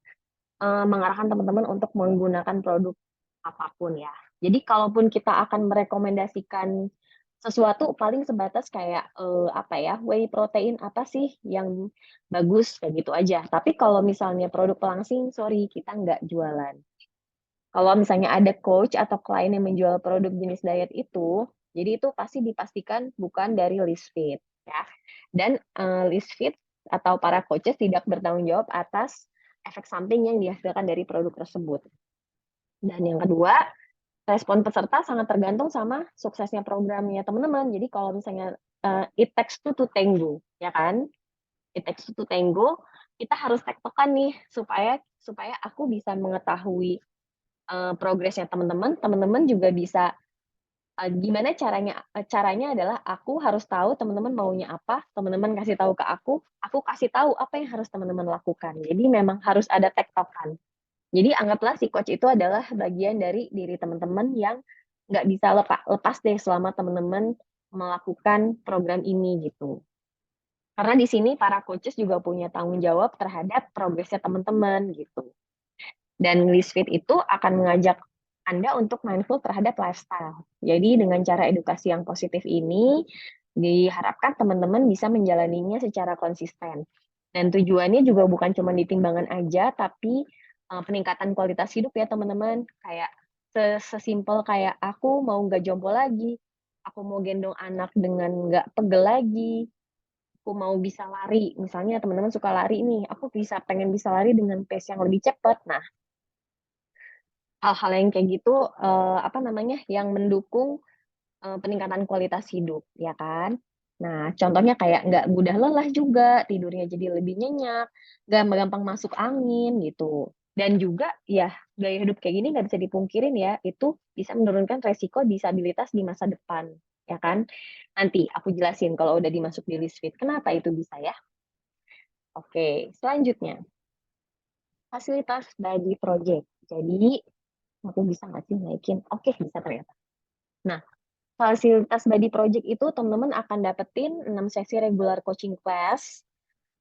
mengarahkan teman-teman untuk menggunakan produk apapun ya. Jadi kalaupun kita akan merekomendasikan sesuatu paling sebatas kayak, whey protein apa sih yang bagus, kayak gitu aja. Tapi kalau misalnya produk pelangsing, sorry kita nggak jualan. Kalau misalnya ada coach atau klien yang menjual produk jenis diet itu, jadi itu pasti dipastikan bukan dari Lisfit ya. Dan, Lisfit atau para coaches tidak bertanggung jawab atas efek samping yang dihasilkan dari produk tersebut. Dan yang kedua, respon peserta sangat tergantung sama suksesnya programnya teman-teman. Jadi kalau misalnya, it takes two to tango, ya kan? It takes two to tango, kita harus tektokan nih supaya supaya aku bisa mengetahui progresnya teman-teman, teman-teman juga bisa, gimana caranya adalah aku harus tahu teman-teman maunya apa, teman-teman kasih tahu ke aku kasih tahu apa yang harus teman-teman lakukan. Jadi memang harus ada tektokan. Jadi anggaplah si coach itu adalah bagian dari diri teman-teman yang nggak bisa lepas deh selama teman-teman melakukan program ini gitu. Karena di sini para coaches juga punya tanggung jawab terhadap progresnya teman-teman gitu. Dan Lisfit itu akan mengajak Anda untuk mindful terhadap lifestyle. Jadi dengan cara edukasi yang positif ini, diharapkan teman-teman bisa menjalaninya secara konsisten. Dan tujuannya juga bukan cuma di timbangan aja, tapi, peningkatan kualitas hidup ya teman-teman. Kayak sesimpel kayak aku mau nggak jompo lagi, aku mau gendong anak dengan nggak pegel lagi, aku mau bisa lari, misalnya teman-teman suka lari nih, aku pengen bisa lari dengan pace yang lebih cepat. Nah, hal-hal yang kayak gitu, yang mendukung, peningkatan kualitas hidup, ya kan. Nah, contohnya kayak nggak mudah lelah juga, tidurnya jadi lebih nyenyak, nggak gampang masuk angin gitu. Dan juga ya gaya hidup kayak gini nggak bisa dipungkirin ya, itu bisa menurunkan resiko disabilitas di masa depan, ya kan? Nanti aku jelasin kalau udah dimasuk di list fit, kenapa itu bisa ya. Oke, selanjutnya, fasilitas bagi project. Jadi, aku bisa nggak sih naikin? Oke, bisa ternyata. Nah, fasilitas body project itu teman-teman akan dapetin 6 sesi regular coaching class,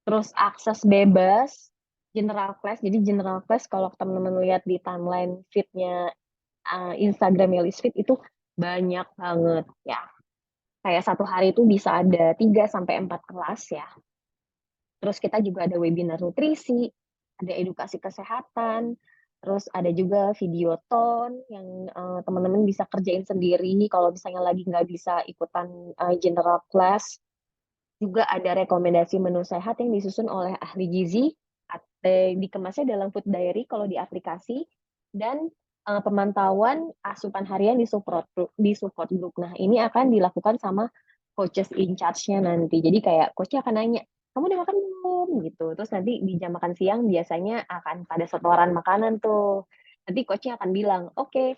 terus akses bebas, general class. Jadi general class kalau teman-teman lihat di timeline feed-nya Instagram Lisfit itu banyak banget ya. Kayak satu hari itu bisa ada 3 sampai 4 kelas ya. Terus kita juga ada webinar nutrisi, ada edukasi kesehatan, terus ada juga videoton yang teman-teman bisa kerjain sendiri kalau misalnya lagi nggak bisa ikutan general class. Juga ada rekomendasi menu sehat yang disusun oleh ahli gizi, dikemasnya dalam food diary kalau di aplikasi, dan pemantauan asupan harian di support group. Nah, ini akan dilakukan sama coaches in charge-nya nanti. Jadi kayak coach-nya akan nanya, "Kamu udah makan belum?" Gitu. Terus nanti di jam makan siang biasanya akan pada setoran makanan tuh. Nanti coach-nya akan bilang, "Oke,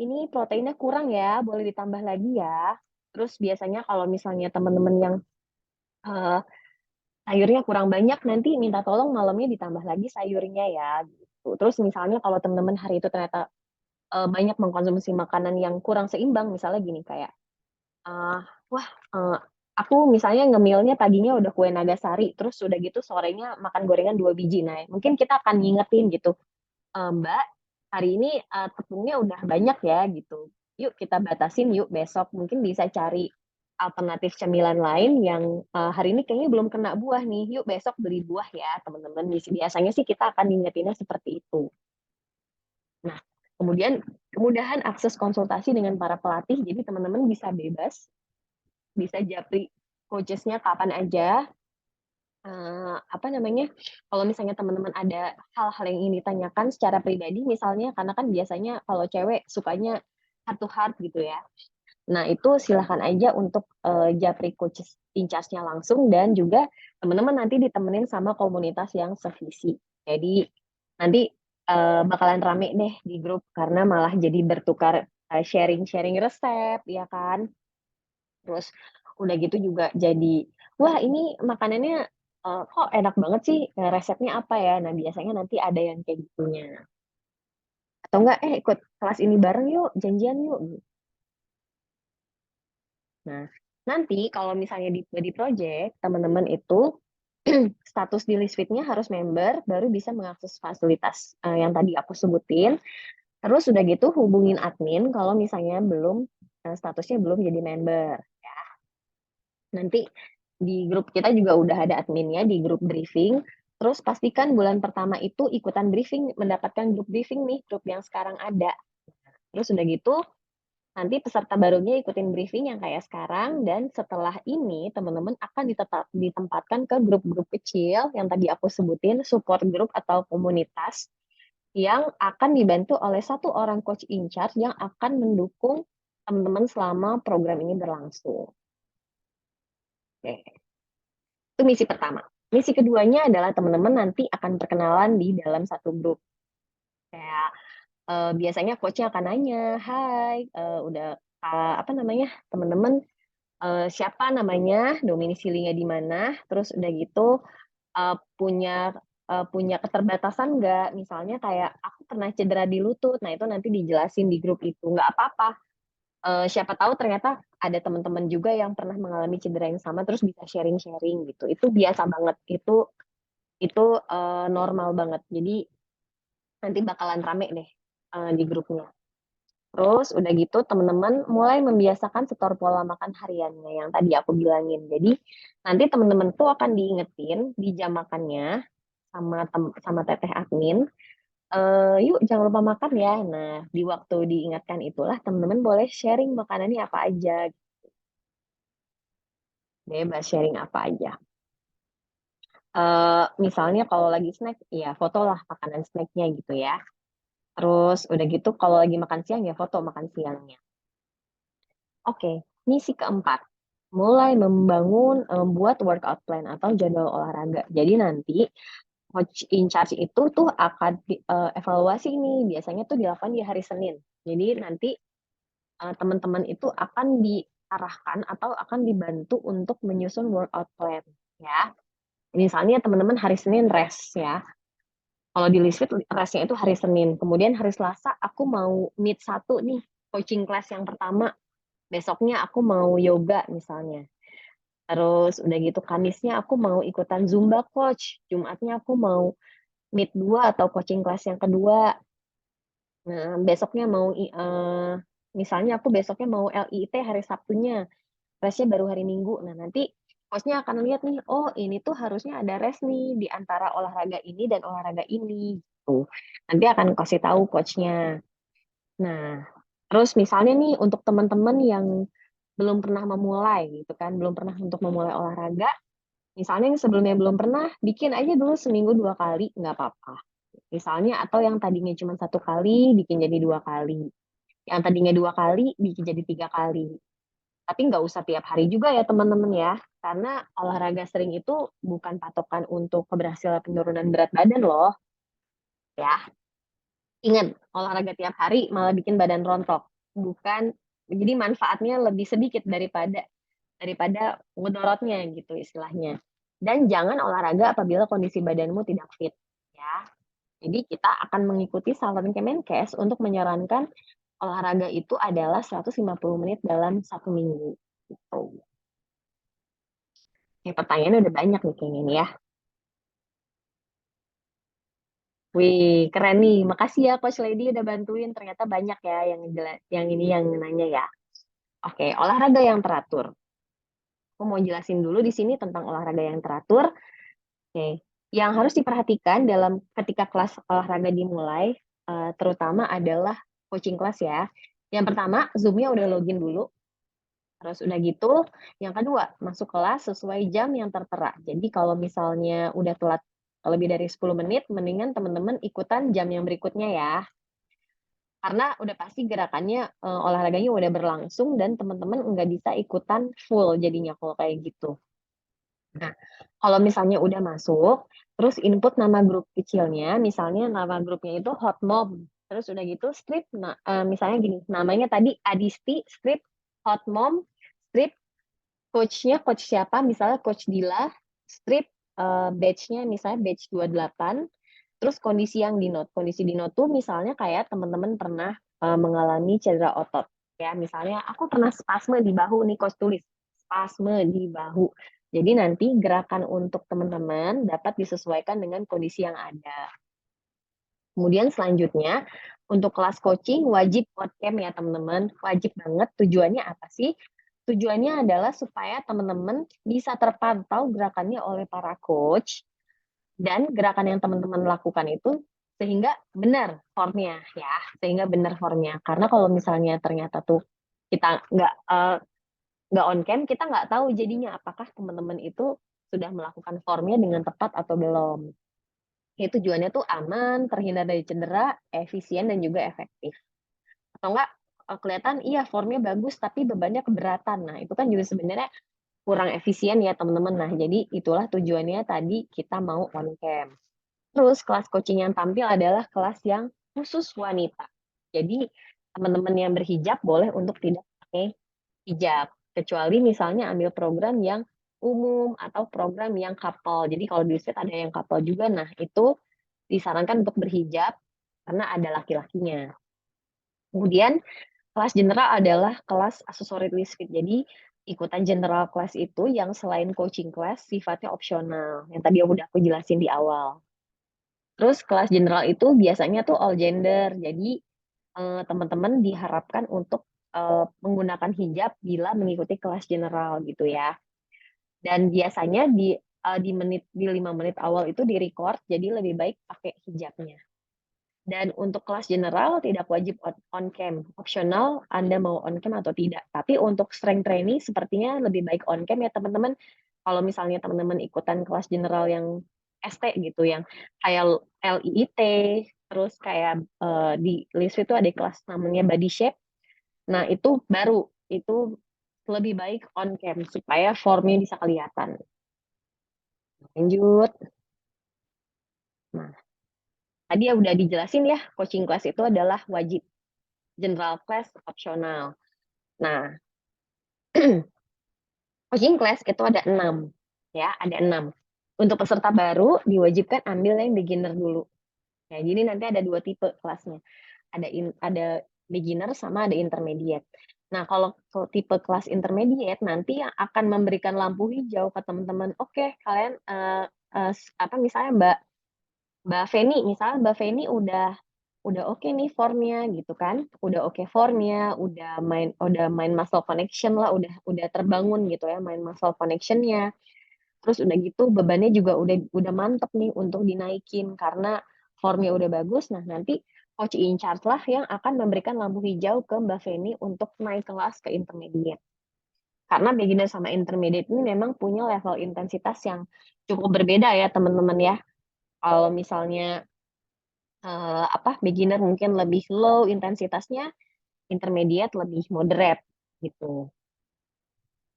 ini proteinnya kurang ya, boleh ditambah lagi ya." Terus biasanya kalau misalnya teman-teman yang eee, sayurnya kurang banyak, nanti minta tolong malamnya ditambah lagi sayurnya ya, gitu. Terus misalnya kalau teman-teman hari itu ternyata, banyak mengkonsumsi makanan yang kurang seimbang, misalnya gini kayak, eee, wah, aku misalnya ngemilnya paginya udah kue nagasari, terus udah gitu sorenya makan gorengan 2 biji. Nah, mungkin kita akan ngingetin gitu, "Mbak, hari ini, tepungnya udah banyak ya," gitu. "Yuk kita batasin yuk besok." Mungkin bisa cari alternatif cemilan lain yang, "Hari ini kayaknya belum kena buah nih, yuk besok beli buah ya teman-teman." Biasanya sih kita akan ngingetinnya seperti itu. Nah, kemudian kemudahan akses konsultasi dengan para pelatih, jadi teman-teman bisa bebas, bisa japri coaches-nya kapan aja, apa namanya, kalau misalnya teman-teman ada hal-hal yang ingin ditanyakan secara pribadi misalnya, karena kan biasanya kalau cewek sukanya heart to heart gitu ya. Nah, itu silahkan aja untuk, japri coaches in charge-nya langsung dan juga teman-teman nanti ditemenin sama komunitas yang sevisi. Jadi nanti, bakalan rame deh di grup karena malah jadi bertukar, sharing-sharing resep, ya kan. Terus udah gitu juga jadi, "Wah, ini makanannya, kok enak banget sih, resepnya apa ya?" Nah, biasanya nanti ada yang kayak gitunya. Atau enggak, "Eh, ikut kelas ini bareng yuk, janjian yuk." Nah, nanti kalau misalnya di body project, teman-teman itu status di list feed-nya harus member, baru bisa mengakses fasilitas, yang tadi aku sebutin. Terus udah gitu hubungin admin kalau misalnya belum, statusnya belum jadi member. Nanti di grup kita juga udah ada adminnya di grup briefing, terus pastikan bulan pertama itu ikutan briefing, mendapatkan grup briefing nih, grup yang sekarang ada. Terus udah gitu, nanti peserta barunya ikutin briefing yang kayak sekarang dan setelah ini teman-teman akan ditempatkan ke grup-grup kecil yang tadi aku sebutin, support group atau komunitas yang akan dibantu oleh satu orang coach in charge yang akan mendukung teman-teman selama program ini berlangsung. Oke, itu misi pertama. Misi keduanya adalah teman-teman nanti akan perkenalan di dalam satu grup. Kayak biasanya coach-nya akan nanya, "Hai, udah apa namanya, teman-teman siapa namanya, domisilinya di mana, terus udah gitu, punya keterbatasan nggak? Misalnya kayak, "Aku pernah cedera di lutut." Nah, itu nanti dijelasin di grup itu, nggak apa-apa, siapa tahu ternyata ada teman-teman juga yang pernah mengalami cedera yang sama, terus bisa sharing-sharing gitu. Itu biasa banget, itu normal banget. Jadi nanti bakalan rame deh, di grupnya. Terus udah gitu teman-teman mulai membiasakan setor pola makan hariannya yang tadi aku bilangin. Jadi nanti teman-teman tuh akan diingetin di jam makannya sama teteh admin, "Yuk jangan lupa makan ya." Nah, di waktu diingatkan itulah teman-teman boleh sharing makanannya apa aja, bebas sharing apa aja. Misalnya kalau lagi snack, ya fotolah makanan snack-nya gitu ya. Terus udah gitu kalau lagi makan siang, ya foto makan siangnya. Oke, misi keempat. mulai membuat workout plan atau jadwal olahraga. Jadi nanti coach in charge itu tuh akan evaluasi nih, biasanya tuh dilakukan di hari Senin. Jadi nanti, teman-teman itu akan diarahkan atau akan dibantu untuk menyusun workout plan, ya. Misalnya teman-teman hari Senin rest ya, kalau di Lisfit rest-nya itu hari Senin, kemudian hari Selasa aku mau meet 1 nih, coaching class yang pertama, besoknya aku mau yoga misalnya. Terus udah gitu Kamisnya aku mau ikutan Zumba coach, Jumatnya aku mau meet 2 atau coaching class yang kedua. Nah, besoknya mau misalnya aku besoknya mau LIT hari Sabtunya, rest-nya baru hari Minggu. Nah, nanti coach-nya akan lihat nih, oh ini tuh harusnya ada rest nih di antara olahraga ini dan olahraga ini, gitu. Nanti akan kasih tahu coach-nya. Nah, terus misalnya nih untuk teman-teman yang belum pernah memulai gitu kan, belum pernah untuk memulai olahraga, misalnya yang sebelumnya belum pernah, bikin aja dulu seminggu 2 kali, nggak apa-apa. Misalnya atau yang tadinya cuma 1 kali, bikin jadi 2 kali. Yang tadinya 2 kali, bikin jadi 3 kali. Tapi nggak usah tiap hari juga ya teman-teman ya, karena olahraga sering itu bukan patokan untuk keberhasilan penurunan berat badan loh, ya. Ingat, olahraga tiap hari malah bikin badan rontok, bukan jadi manfaatnya lebih sedikit daripada daripada mudorotnya gitu istilahnya. Dan jangan olahraga apabila kondisi badanmu tidak fit, ya. Jadi kita akan mengikuti saran Kemenkes untuk menyarankan olahraga itu adalah 150 menit dalam 1 minggu, gitu. Pertanyaannya udah banyak nih kayaknya nih ya. Wih, keren nih. Makasih ya Coach Lady udah bantuin. Ternyata banyak ya yang ini yang nanya ya. Oke, olahraga yang teratur. Aku mau jelasin dulu di sini tentang olahraga yang teratur. Oke, yang harus diperhatikan dalam ketika kelas olahraga dimulai, terutama adalah coaching class ya. Yang pertama, Zoom-nya udah login dulu. Terus udah gitu, yang kedua, masuk kelas sesuai jam yang tertera. Jadi kalau misalnya udah telat lebih dari 10 menit, mendingan teman-teman ikutan jam yang berikutnya ya. Karena udah pasti gerakannya, olahraganya udah berlangsung dan teman-teman nggak bisa ikutan full jadinya kalau kayak gitu. Nah, kalau misalnya udah masuk, terus input nama grup kecilnya, misalnya nama grupnya itu Hot Mom, terus udah gitu strip, misalnya gini, namanya tadi Adisti, strip Hot Mom, strip coach-nya coach siapa, misalnya Coach Dila, strip, batch-nya misalnya batch 28, terus kondisi yang di-note. Kondisi di-note tuh misalnya kayak teman-teman pernah, mengalami cedera otot, ya misalnya, "Aku pernah spasme di bahu nih," Coach tulis, spasme di bahu. Jadi nanti gerakan untuk teman-teman dapat disesuaikan dengan kondisi yang ada. Kemudian selanjutnya, untuk kelas coaching wajib on-cam ya teman-teman, wajib banget. Tujuannya apa sih? Tujuannya adalah supaya teman-teman bisa terpantau gerakannya oleh para coach, dan gerakan yang teman-teman lakukan itu sehingga benar formnya ya, sehingga benar formnya. Karena kalau misalnya ternyata tuh kita nggak on cam, kita nggak tahu jadinya apakah teman-teman itu sudah melakukan formnya dengan tepat atau belum. Ya tujuannya tuh aman, terhindar dari cedera, efisien dan juga efektif. Atau enggak, kelihatan iya formnya bagus tapi bebannya keberatan. Nah, itu kan juga sebenarnya kurang efisien ya teman-teman. Nah, jadi itulah tujuannya tadi kita mau on cam. Terus kelas coaching yang tampil adalah kelas yang khusus wanita. Jadi teman-teman yang berhijab boleh untuk tidak pakai hijab, kecuali misalnya ambil program yang umum atau program yang couple. Jadi kalau di Lisfit ada yang couple juga, nah itu disarankan untuk berhijab karena ada laki-lakinya. Kemudian kelas general adalah kelas aksesoris Lisfit. Jadi ikutan general class itu yang selain coaching class sifatnya opsional, yang tadi udah aku jelasin di awal. Terus kelas general itu biasanya tuh all gender, jadi, teman-teman diharapkan untuk, menggunakan hijab bila mengikuti kelas general gitu ya. Dan biasanya di 5 menit awal itu di-record, jadi lebih baik pakai hijabnya. Dan untuk kelas general tidak wajib on cam, opsional Anda mau on cam atau tidak. Tapi untuk strength training sepertinya lebih baik on cam ya teman-teman. Kalau misalnya teman-teman ikutan kelas general yang ST gitu, yang kayak LIIT, terus kayak, di LIS itu ada kelas namanya body shape. Nah itu baru, itu lebih baik on cam supaya formnya bisa kelihatan. Lanjut. Nah, tadi ya udah dijelasin ya, coaching class itu adalah wajib, general class opsional. Nah, coaching class itu ada 6, ya, ada 6. Untuk peserta baru diwajibkan ambil yang beginner dulu. Ya, jadi nanti ada 2 tipe kelasnya. Ada beginner sama ada intermediate. Nah, kalau tipe kelas intermediate nanti yang akan memberikan lampu hijau ke teman-teman, oke, kalian misalnya Mbak Feni, misalnya Mbak Feni udah oke nih formnya gitu kan, udah oke formnya, udah main muscle connection lah, udah terbangun gitu ya main muscle connection-nya. Terus udah gitu bebannya juga udah mantep nih untuk dinaikin karena formnya udah bagus. Nah, nanti coach in charge lah yang akan memberikan lampu hijau ke Mbak Feni untuk naik kelas ke intermediate. Karena beginner sama intermediate ini memang punya level intensitas yang cukup berbeda ya teman-teman ya. Kalau misalnya beginner mungkin lebih low intensitasnya, intermediate lebih moderate gitu.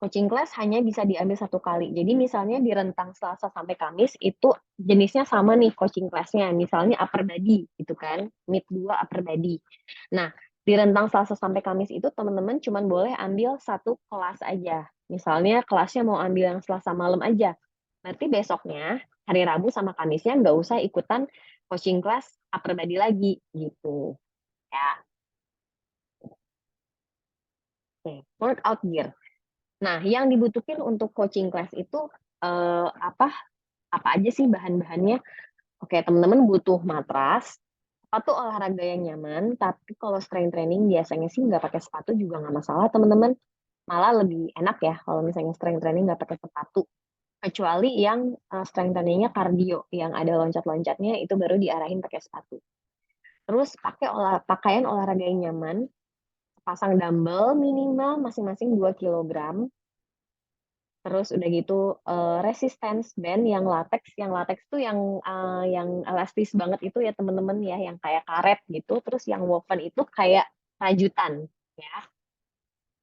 Coaching class hanya bisa diambil 1 kali. Jadi misalnya di rentang Selasa sampai Kamis itu jenisnya sama nih coaching class-nya, misalnya upper body gitu kan, mid 2 upper body. Nah, di rentang Selasa sampai Kamis itu teman-teman cuma boleh ambil 1 kelas aja. Misalnya kelasnya mau ambil yang Selasa malam aja. Berarti besoknya, hari Rabu sama Kamisnya nggak usah ikutan coaching class upper body lagi gitu, ya. Oke, workout gear. Nah, yang dibutuhin untuk coaching class itu, apa aja sih bahan-bahannya? Oke, teman-teman butuh matras, sepatu olahraga yang nyaman, tapi kalau strength training biasanya sih nggak pakai sepatu juga nggak masalah, teman-teman. Malah lebih enak ya kalau misalnya strength training nggak pakai sepatu. Kecuali yang, strength training-nya kardio, yang ada loncat-loncatnya itu baru diarahin pakai sepatu. Terus pakaian olahraga yang nyaman, pasang dumbbell minimal masing-masing 2 kilogram. Terus udah gitu, resistance band yang latex tuh yang elastis banget itu ya teman-teman ya, yang kayak karet gitu, terus yang woven itu kayak rajutan, ya.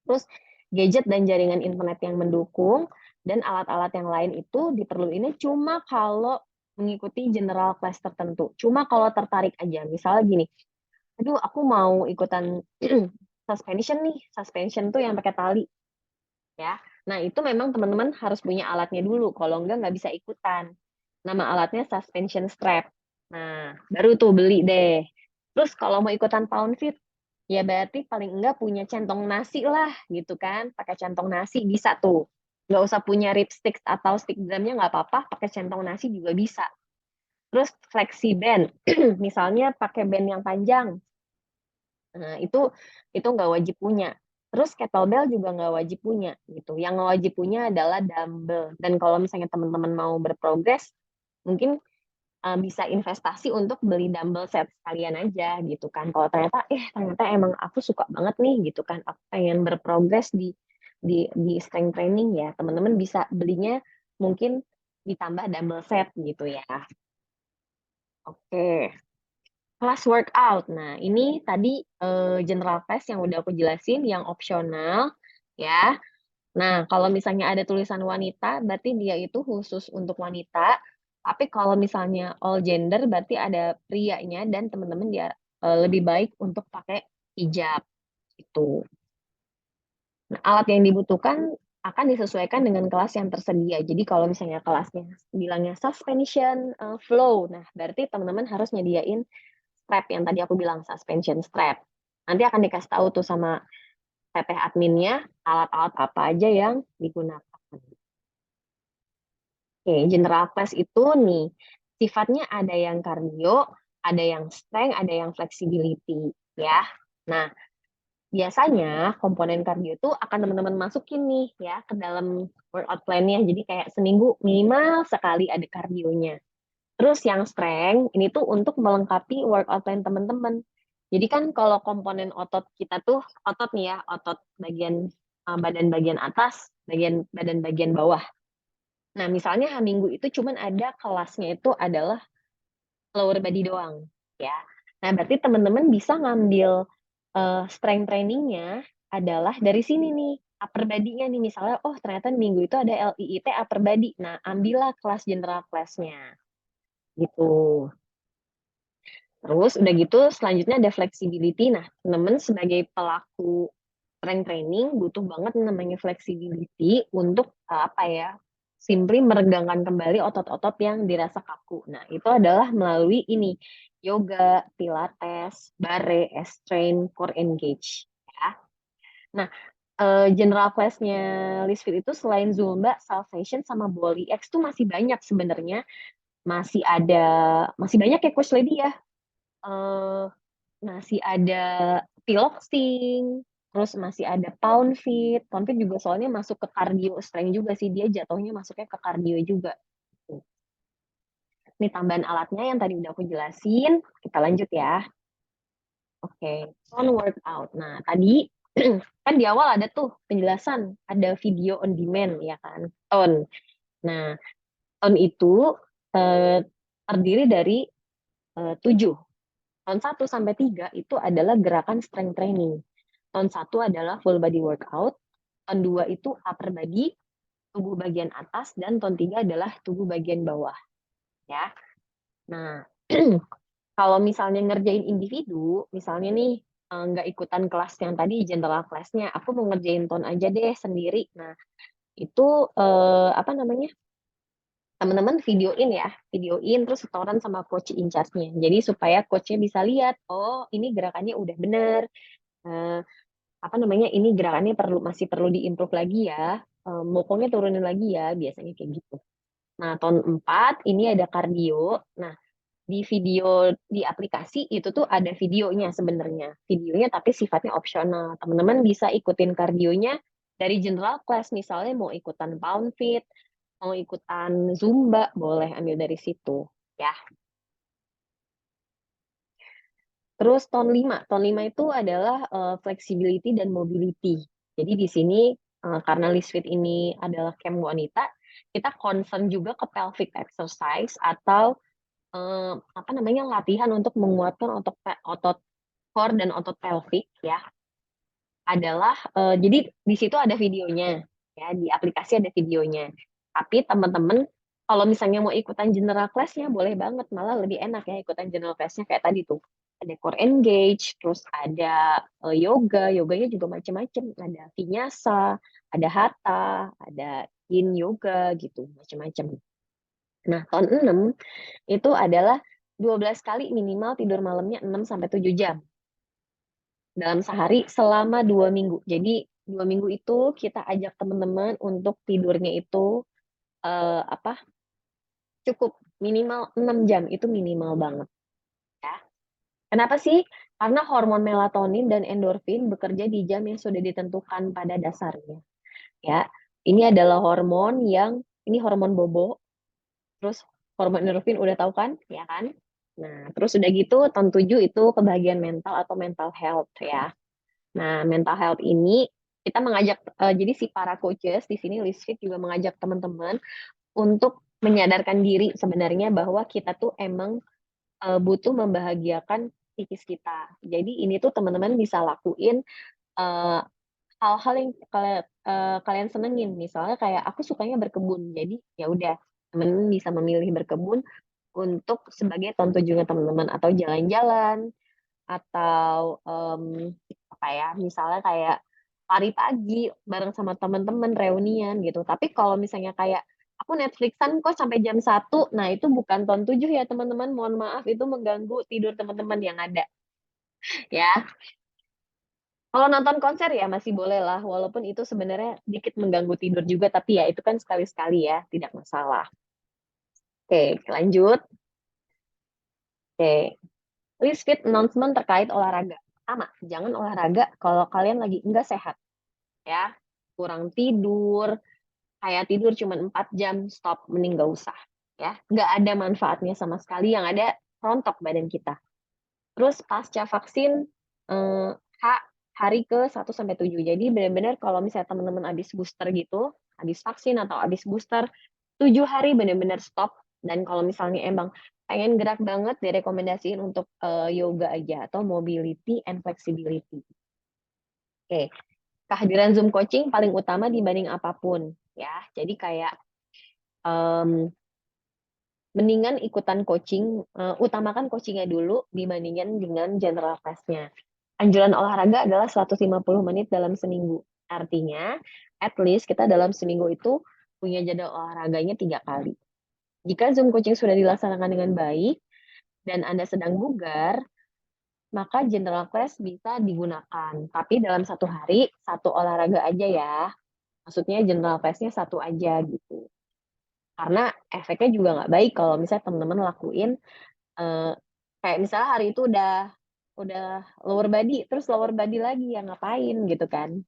Terus gadget dan jaringan internet yang mendukung, dan alat-alat yang lain itu diperluinnya cuma kalau mengikuti general class tertentu, cuma kalau tertarik aja. Misalnya gini, "Aduh aku mau ikutan suspension nih," suspension tuh yang pakai tali. Ya. Nah, itu memang teman-teman harus punya alatnya dulu, kalau nggak bisa ikutan. Nama alatnya suspension strap. Nah, baru tuh beli deh. Terus kalau mau ikutan pound feet, ya berarti paling enggak punya centong nasi lah, gitu kan. Pakai centong nasi bisa tuh. Nggak usah punya ripstick atau stick drumnya nggak apa-apa, pakai centong nasi juga bisa. Terus flexi band, misalnya pakai band yang panjang. Nah, itu nggak wajib punya. Terus kettlebell juga nggak wajib punya, gitu. Yang wajib punya adalah dumbbell. Dan kalau misalnya teman-teman mau berprogres, mungkin bisa investasi untuk beli dumbbell set sekalian aja, gitu kan. Kalau ternyata emang aku suka banget nih, gitu kan. Aku pengen berprogres di strength training ya, teman-teman bisa belinya mungkin ditambah dumbbell set gitu ya. Oke. Kelas workout. Nah, ini tadi, general class yang udah aku jelasin, yang opsional, ya. Nah, kalau misalnya ada tulisan wanita, berarti dia itu khusus untuk wanita, tapi kalau misalnya all gender, berarti ada prianya dan teman-teman dia, lebih baik untuk pakai hijab, gitu. Nah, alat yang dibutuhkan akan disesuaikan dengan kelas yang tersedia. Jadi kalau misalnya kelasnya bilangnya suspension, flow, nah berarti teman-teman harus nyediain strap yang tadi aku bilang, suspension strap. Nanti akan dikasih tahu tuh sama teteh adminnya, alat-alat apa aja yang digunakan. Oke, general class itu nih, sifatnya ada yang cardio, ada yang strength, ada yang flexibility, ya. Nah, biasanya komponen cardio itu akan teman-teman masukin nih ya ke dalam workout plan-nya. Jadi kayak seminggu minimal sekali ada kardionya. Terus yang strength, ini tuh untuk melengkapi workout plan teman-teman. Jadi kan kalau komponen otot kita tuh, otot nih ya, otot bagian badan bagian atas, badan bagian bawah. Nah, misalnya H-minggu itu cuman ada kelasnya itu adalah lower body doang, ya. Nah, berarti teman-teman bisa ngambil strength training-nya adalah dari sini nih, upper body-nya nih, misalnya, oh ternyata minggu itu ada LIIT upper body. Nah, ambillah kelas general class-nya, gitu. Terus udah gitu selanjutnya ada flexibility. Nah, teman-teman sebagai pelaku strength training butuh banget namanya flexibility untuk apa ya? Simply meregangkan kembali otot-otot yang dirasa kaku. Nah, itu adalah melalui ini yoga, pilates, barre, S-train, core engage ya. Nah, general class-nya Lisfit itu selain Zumba, Salvation sama Body X tuh masih banyak sebenarnya. Masih banyak ya Coach Lady ya. Eh, Masih ada piloxing, terus masih ada pound feet. Pound feet juga soalnya masuk ke cardio strength juga sih, dia jatuhnya masuknya ke cardio juga. Ini tambahan alatnya yang tadi udah aku jelasin, kita lanjut ya. Oke, tone workout. Nah, tadi kan di awal ada tuh penjelasan, ada video on demand ya kan, tone. Nah, tone itu terdiri dari 7. Tone 1 sampai 3 itu adalah gerakan strength training. Tone 1 adalah full body workout, tone 2 itu upper body, tubuh bagian atas, dan tone 3 adalah tubuh bagian bawah. Ya. Nah, kalau misalnya ngerjain individu, misalnya nih nggak ikutan kelas yang tadi general class-nya, aku mau ngerjain tone aja deh sendiri. Nah, itu apa namanya? Teman-teman videoin terus setoran sama coach in charge-nya. Jadi supaya coach-nya bisa lihat, oh ini gerakannya udah bener, apa namanya, ini gerakannya masih perlu diimprove lagi ya, mokongnya turunin lagi ya, biasanya kayak gitu. Nah, tone 4 ini ada kardio. Nah, di video di aplikasi itu tuh ada videonya sebenarnya. Videonya tapi sifatnya opsional. Teman-teman bisa ikutin kardionya dari general class, misalnya mau ikutan pound fit, mau ikutan zumba, boleh ambil dari situ ya. Terus tone 5. Tone 5 itu adalah flexibility dan mobility. Jadi di sini karena Lisfit ini adalah camp wanita, kita concern juga ke pelvic exercise atau apa namanya, latihan untuk menguatkan otot core dan otot pelvic ya. Adalah jadi di situ ada videonya ya, di aplikasi ada videonya. Tapi teman-teman kalau misalnya mau ikutan general class-nya boleh banget, malah lebih enak ya ikutan general class-nya kayak tadi tuh. Ada core engage, terus ada yoganya juga macam-macam. Ada vinyasa, ada hatha, ada yin yoga gitu, macam-macam. Nah, tahun 6 itu adalah 12 kali minimal tidur malamnya 6 sampai 7 jam dalam sehari selama 2 minggu. Jadi 2 minggu itu kita ajak teman-teman untuk tidurnya itu apa? Cukup minimal 6 jam, itu minimal banget ya. Kenapa sih? Karena hormon melatonin dan endorfin bekerja di jam yang sudah ditentukan pada dasarnya. Ya. Ini adalah ini hormon bobo. Terus hormon endorfin udah tahu kan? Ya kan? Nah, terus udah gitu tahun 7 itu kebahagiaan mental atau mental health ya. Nah, mental health ini kita mengajak jadi si para coaches di sini Lisfit juga mengajak teman-teman untuk menyadarkan diri sebenarnya bahwa kita tuh emang butuh membahagiakan psikis kita. Jadi ini tuh teman-teman bisa lakuin hal-hal yang kalian senengin. Misalnya kayak aku sukanya berkebun. Jadi ya udah teman-teman bisa memilih berkebun untuk sebagai tonton juga teman-teman atau jalan-jalan atau apa ya, misalnya kayak lari pagi bareng sama teman-teman reunian gitu. Tapi kalau misalnya kayak aku Netflixan kok sampai jam 1, nah itu bukan ton 7 ya teman-teman, mohon maaf itu mengganggu tidur teman-teman yang ada ya. Kalau nonton konser ya masih boleh lah, walaupun itu sebenarnya dikit mengganggu tidur juga, tapi ya itu kan sekali-sekali ya, tidak masalah. Oke, lanjut. Oke, list fit announcement terkait olahraga. Pertama, jangan olahraga kalau kalian lagi enggak sehat. Ya, kurang tidur, kayak tidur cuma 4 jam, stop, mending nggak usah. Ya, nggak ada manfaatnya sama sekali, yang ada rontok badan kita. Terus pasca vaksin, eh, hari ke 1 sampai 7. Jadi benar-benar kalau misalnya teman-teman habis booster gitu, habis vaksin atau habis booster, 7 hari benar-benar stop. Dan kalau misalnya emang pengen gerak banget, direkomendasiin untuk yoga aja atau mobility and flexibility. Oke. kehadiran Zoom coaching paling utama dibanding apapun ya. Jadi kayak mendingan ikutan coaching, utamakan coachingnya dulu dibandingkan dengan general class-nya. Anjuran olahraga adalah 150 menit dalam seminggu. Artinya, at least kita dalam seminggu itu punya jadwal olahraganya 3 kali. Jika Zoom coaching sudah dilaksanakan dengan baik dan Anda sedang bugar, maka general class bisa digunakan. Tapi dalam satu hari, satu olahraga aja ya. Maksudnya general class-nya satu aja gitu. Karena efeknya juga nggak baik kalau misalnya teman-teman lakuin kayak misalnya hari itu udah lower body, terus lower body lagi ya ngapain gitu kan.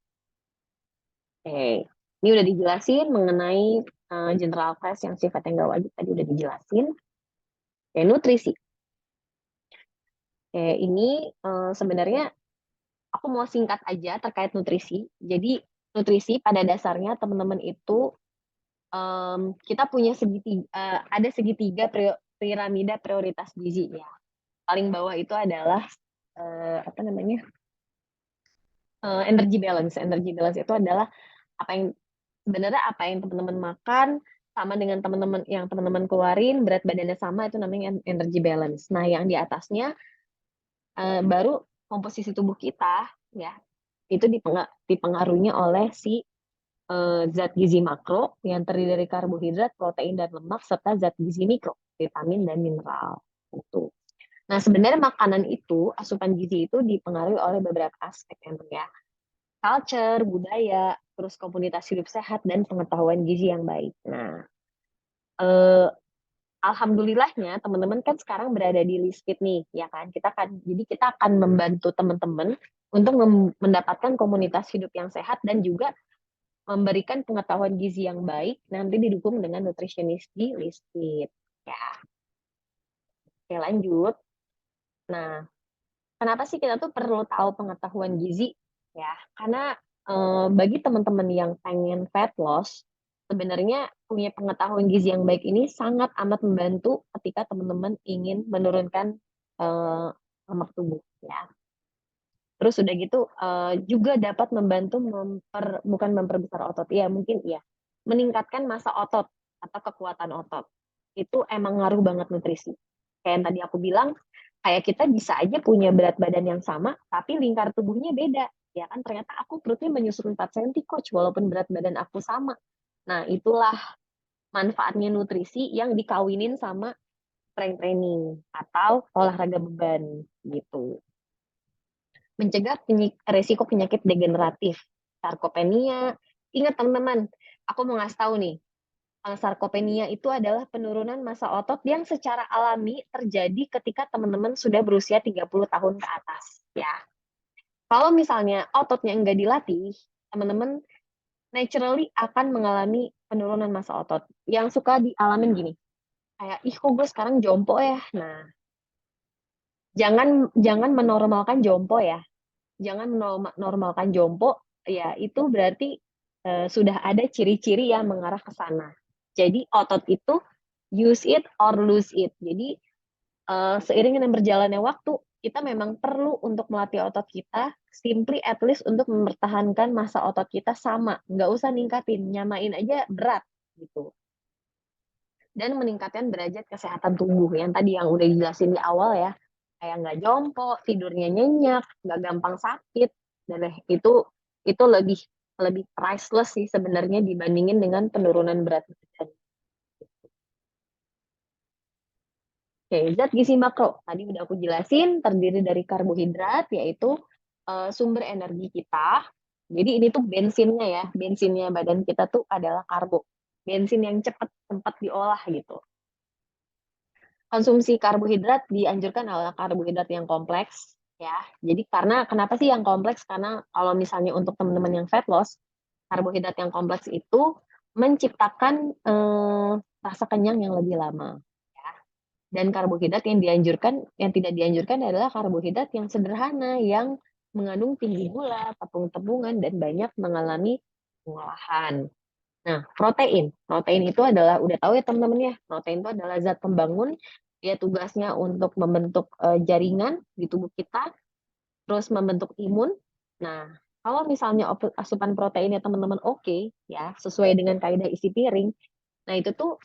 Oke, ini udah dijelasin mengenai general class yang sifatnya nggak wajib tadi udah dijelasin. Oke, nutrisi. Oke, ini sebenarnya aku mau singkat aja terkait nutrisi. Jadi nutrisi pada dasarnya teman-teman itu kita punya ada segitiga piramida prioritas gizi ya. Paling bawah itu adalah apa namanya? Energy balance. Energy balance itu adalah sebenarnya apa yang teman-teman makan sama dengan teman-teman keluarin, berat badannya sama, itu namanya energy balance. Nah, yang di atasnya baru komposisi tubuh kita ya. Itu dipengaruhi oleh si zat gizi makro yang terdiri dari karbohidrat, protein dan lemak serta zat gizi mikro, vitamin dan mineral. Itu. Nah, sebenarnya makanan itu, asupan gizi itu dipengaruhi oleh beberapa aspek ya. Culture, budaya, terus komunitas hidup sehat dan pengetahuan gizi yang baik. Nah, alhamdulillahnya teman-teman kan sekarang berada di Lisfit nih, ya kan? Jadi kita akan membantu teman-teman untuk mendapatkan komunitas hidup yang sehat dan juga memberikan pengetahuan gizi yang baik, nanti didukung dengan nutritionist di Lisfit. Ya, oke lanjut. Nah, kenapa sih kita tuh perlu tahu pengetahuan gizi? Ya, karena bagi teman-teman yang pengen fat loss, sebenarnya punya pengetahuan gizi yang baik ini sangat amat membantu ketika teman-teman ingin menurunkan lemak tubuh. Ya. Terus udah gitu juga dapat membantu bukan memperbesar otot, ya mungkin ya, meningkatkan massa otot atau kekuatan otot. Itu emang ngaruh banget nutrisi. Kayak yang tadi aku bilang, kayak kita bisa aja punya berat badan yang sama, tapi lingkar tubuhnya beda. Ya kan ternyata aku perutnya menyusut 4 cm coach, walaupun berat badan aku sama. Nah itulah manfaatnya nutrisi yang dikawinin sama strength training atau olahraga beban gitu. Mencegah resiko penyakit degeneratif, sarkopenia. Ingat teman-teman, aku mau ngasih tahu nih, sarkopenia itu adalah penurunan massa otot yang secara alami terjadi ketika teman-teman sudah berusia 30 tahun ke atas. Ya. Kalau misalnya ototnya enggak dilatih, teman-teman naturally akan mengalami penurunan massa otot. Yang suka dialamin gini, kayak, ih kok gue sekarang jompo ya. Nah, jangan menormalkan jompo ya. Jangan menormalkan jompo, ya itu berarti sudah ada ciri-ciri yang mengarah ke sana. Jadi otot itu use it or lose it. Jadi seiring dengan berjalannya waktu, kita memang perlu untuk melatih otot kita, simply at least untuk mempertahankan massa otot kita sama. Nggak usah ningkatin, nyamain aja berat gitu. Dan meningkatkan derajat kesehatan tubuh yang tadi yang udah dijelasin di awal ya. Kayak nggak jompo, tidurnya nyenyak, nggak gampang sakit, dan itu lebih priceless sih sebenarnya dibandingin dengan penurunan berat badan. Oke, zat gizi makro tadi udah aku jelasin terdiri dari karbohidrat yaitu sumber energi kita. Jadi ini tuh bensinnya badan kita tuh adalah karbo. Bensin yang cepat diolah gitu. Konsumsi karbohidrat dianjurkan adalah karbohidrat yang kompleks ya. Jadi kenapa sih yang kompleks? Karena kalau misalnya untuk teman-teman yang fat loss, karbohidrat yang kompleks itu menciptakan rasa kenyang yang lebih lama ya. Dan karbohidrat yang tidak dianjurkan adalah karbohidrat yang sederhana yang mengandung tinggi gula, tepung-tepungan dan banyak mengalami pengolahan. Nah, protein itu adalah udah tahu ya teman-teman ya, protein itu adalah zat pembangun, dia tugasnya untuk membentuk jaringan di tubuh kita, terus membentuk imun. Nah, Kalau misalnya asupan proteinnya teman-teman oke, ya, sesuai dengan kaidah isi piring, nah itu tuh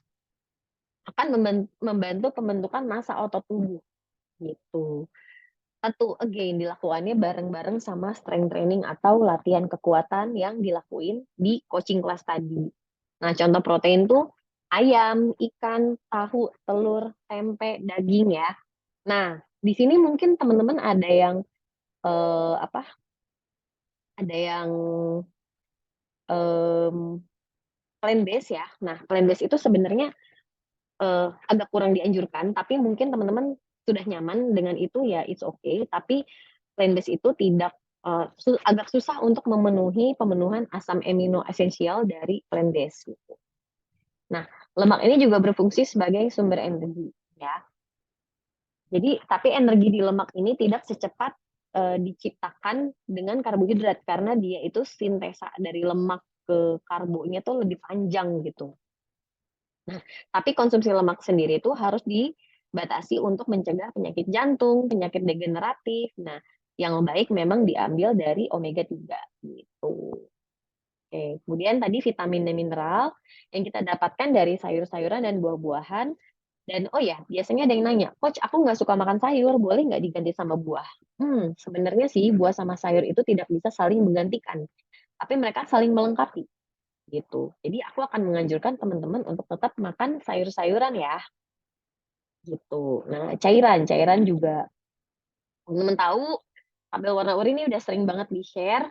akan membantu pembentukan massa otot tubuh, gitu. Satu, again, dilakukannya bareng-bareng sama strength training atau latihan kekuatan yang dilakuin di coaching class tadi. Nah, contoh protein tuh ayam, ikan, tahu, telur, tempe, daging ya. Nah, di sini mungkin teman-teman ada yang apa? Ada yang plant based ya. Nah, plant based itu sebenarnya agak kurang dianjurkan, tapi mungkin teman-teman sudah nyaman dengan itu ya it's okay. Tapi plant based itu tidak agak susah untuk memenuhi pemenuhan asam amino esensial dari plant based gitu. Nah, lemak ini juga berfungsi sebagai sumber energi ya. Jadi, tapi energi di lemak ini tidak secepat diciptakan dengan karbohidrat karena dia itu sintesa dari lemak ke karbonya tuh lebih panjang gitu. Nah, tapi konsumsi lemak sendiri itu harus dibatasi untuk mencegah penyakit jantung, penyakit degeneratif. Nah, yang baik memang diambil dari omega 3 gitu. Oke, kemudian tadi vitamin dan mineral yang kita dapatkan dari sayur-sayuran dan buah-buahan. Dan oh ya, biasanya ada yang nanya, "Coach, aku nggak suka makan sayur, boleh nggak diganti sama buah?" Sebenarnya sih buah sama sayur itu tidak bisa saling menggantikan, tapi mereka saling melengkapi gitu. Jadi aku akan menganjurkan teman-teman untuk tetap makan sayur-sayuran ya, gitu. Nah, cairan juga teman-teman tahu tabel warna-warni ini udah sering banget di-share,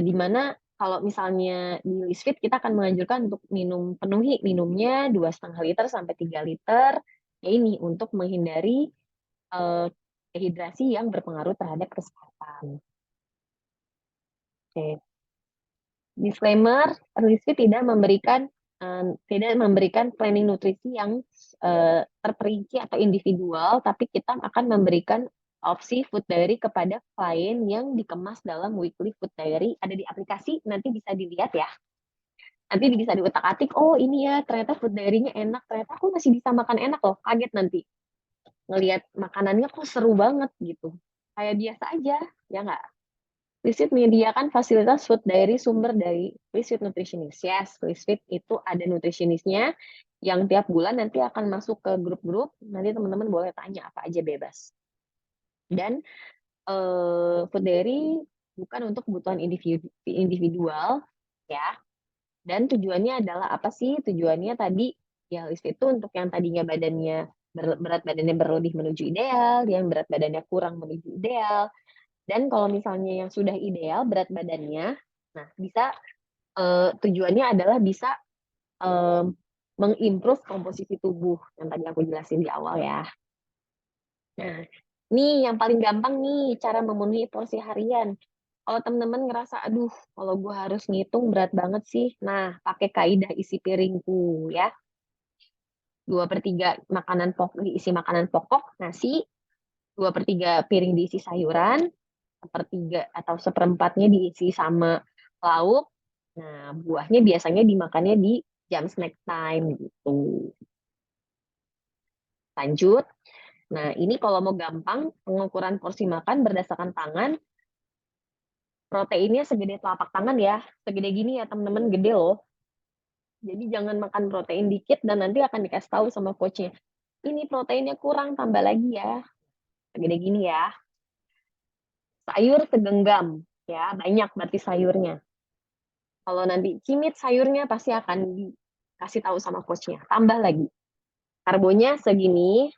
di mana kalau misalnya di Lisfit kita akan menganjurkan untuk penuhi minumnya 2,5 liter sampai 3 liter, ya ini untuk menghindari, dehidrasi yang berpengaruh terhadap kesehatan. Oke. Disclaimer, Lisfit tidak memberikan planning nutrisi yang terperinci atau individual, tapi kita akan memberikan opsi food diary kepada klien yang dikemas dalam weekly food diary, ada di aplikasi, nanti bisa dilihat ya. Nanti bisa diutak-atik, oh ini ya ternyata food diary-nya enak, ternyata aku masih bisa makan enak loh, kaget nanti. Ngelihat makanannya kok seru banget gitu. Kayak biasa aja, ya nggak? Lisfit menyediakan fasilitas food diary sumber dari Lisfit Nutritionist. Yes, Lisfit itu ada nutritionistnya yang tiap bulan nanti akan masuk ke grup-grup, nanti teman-teman boleh tanya apa aja bebas. Dan food diary bukan untuk kebutuhan individual, ya. Dan tujuannya adalah apa sih? Tujuannya tadi, ya Lisfit itu untuk yang tadinya berat badannya berlebih menuju ideal, yang berat badannya kurang menuju ideal, dan kalau misalnya yang sudah ideal berat badannya, nah bisa tujuannya adalah bisa mengimprove komposisi tubuh yang tadi aku jelasin di awal ya. Nah, ini yang paling gampang nih cara memenuhi porsi harian. Kalau teman-teman ngerasa, aduh, kalau gue harus ngitung berat banget sih. Nah, pakai kaidah isi piringku ya. 2/3 makanan pokok diisi makanan pokok, nasi, 2/3 piring diisi sayuran, 1/3 atau 1/4-nya diisi sama lauk. Nah, buahnya biasanya dimakannya di jam snack time gitu. Lanjut. Nah, ini kalau mau gampang, pengukuran porsi makan berdasarkan tangan, proteinnya segede telapak tangan ya. Segede gini ya teman-teman, gede loh. Jadi jangan makan protein dikit dan nanti akan dikasih tahu sama coach-nya. Ini proteinnya kurang, tambah lagi ya. Segede gini ya. Sayur segenggam, ya banyak berarti sayurnya. Kalau nanti cimit sayurnya pasti akan dikasih tahu sama coach-nya. Tambah lagi. Karbonya segini,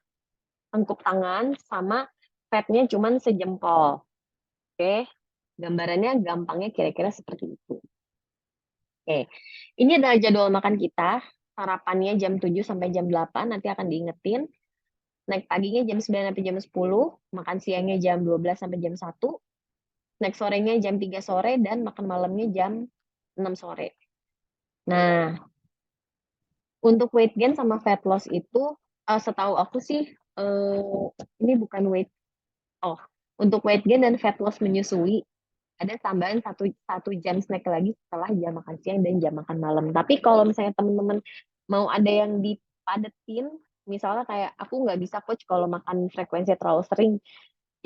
tengkuk tangan, sama fatnya cuman sejempol. Oke, gambarannya gampangnya kira-kira seperti itu. Oke, ini adalah jadwal makan kita. Sarapannya jam 7 sampai jam 8, nanti akan diingetin. Snack paginya jam 9 sampai jam 10, makan siangnya jam 12 sampai jam 1, snack sorenya jam 3 sore, dan makan malamnya jam 6 sore. Nah, untuk weight gain sama fat loss itu, setahu aku sih, ini bukan untuk weight gain dan fat loss menyusui, ada tambahan 1 jam snack lagi setelah jam makan siang dan jam makan malam. Tapi kalau misalnya teman-teman mau ada yang dipadetin, misalnya kayak aku nggak bisa coach kalau makan frekuensi terlalu sering,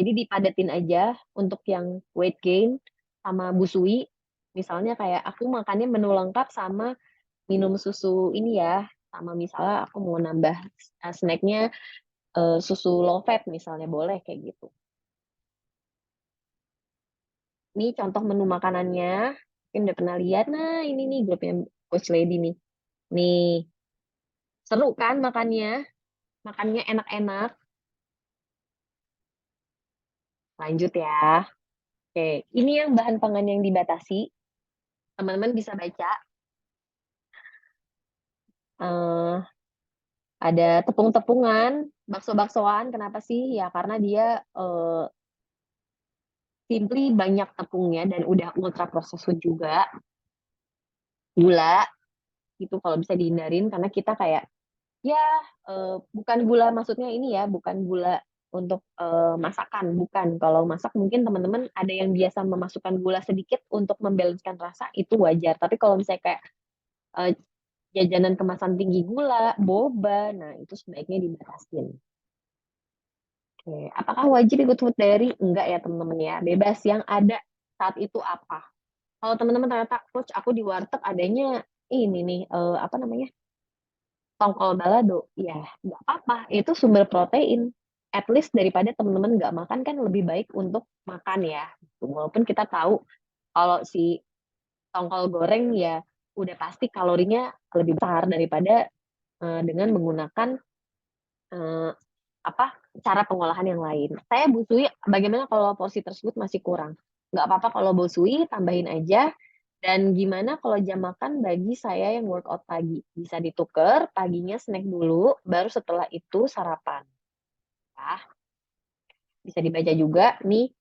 jadi dipadetin aja untuk yang weight gain, sama busui. Misalnya kayak aku makannya menu lengkap sama minum susu ini ya, sama misalnya aku mau nambah snack-nya susu low fat misalnya, boleh kayak gitu. Ini contoh menu makanannya, mungkin udah pernah lihat. Nah, ini nih grupnya Coach Lady nih. Nih, seru kan makannya? Makannya enak-enak. Lanjut ya. Oke, ini yang bahan pangan yang dibatasi. Teman-teman bisa baca. Eh, ada tepung-tepungan, bakso-baksoan. Kenapa sih? Ya karena dia simply banyak tepungnya dan udah ultra processed food juga. Gula, itu kalau bisa dihindarin karena kita kayak ya, bukan gula maksudnya ini ya, bukan gula untuk, masakan, bukan. Kalau masak mungkin teman-teman ada yang biasa memasukkan gula sedikit untuk membalanced-kan rasa, itu wajar. Tapi kalau misalnya kayak, eee, jajanan kemasan tinggi gula, boba, nah itu sebaiknya dibatasin. Oke, apakah wajib ikut food diary? Enggak ya teman-teman ya, bebas, yang ada saat itu apa. Kalau teman-teman ternyata, "Coach, aku di warteg adanya ini nih," apa namanya, tongkol balado, ya nggak apa-apa, itu sumber protein. At least daripada teman-teman nggak makan kan lebih baik untuk makan ya, gitu. Walaupun kita tahu kalau si tongkol goreng ya udah pasti kalorinya lebih besar daripada, dengan menggunakan, eee, apa, cara pengolahan yang lain. Saya busui bagaimana kalau porsi tersebut masih kurang? Nggak apa-apa kalau busui, tambahin aja. Dan gimana kalau jam makan bagi saya yang workout pagi? Bisa ditukar, paginya snack dulu, baru setelah itu sarapan. Ya, bisa dibaca juga nih,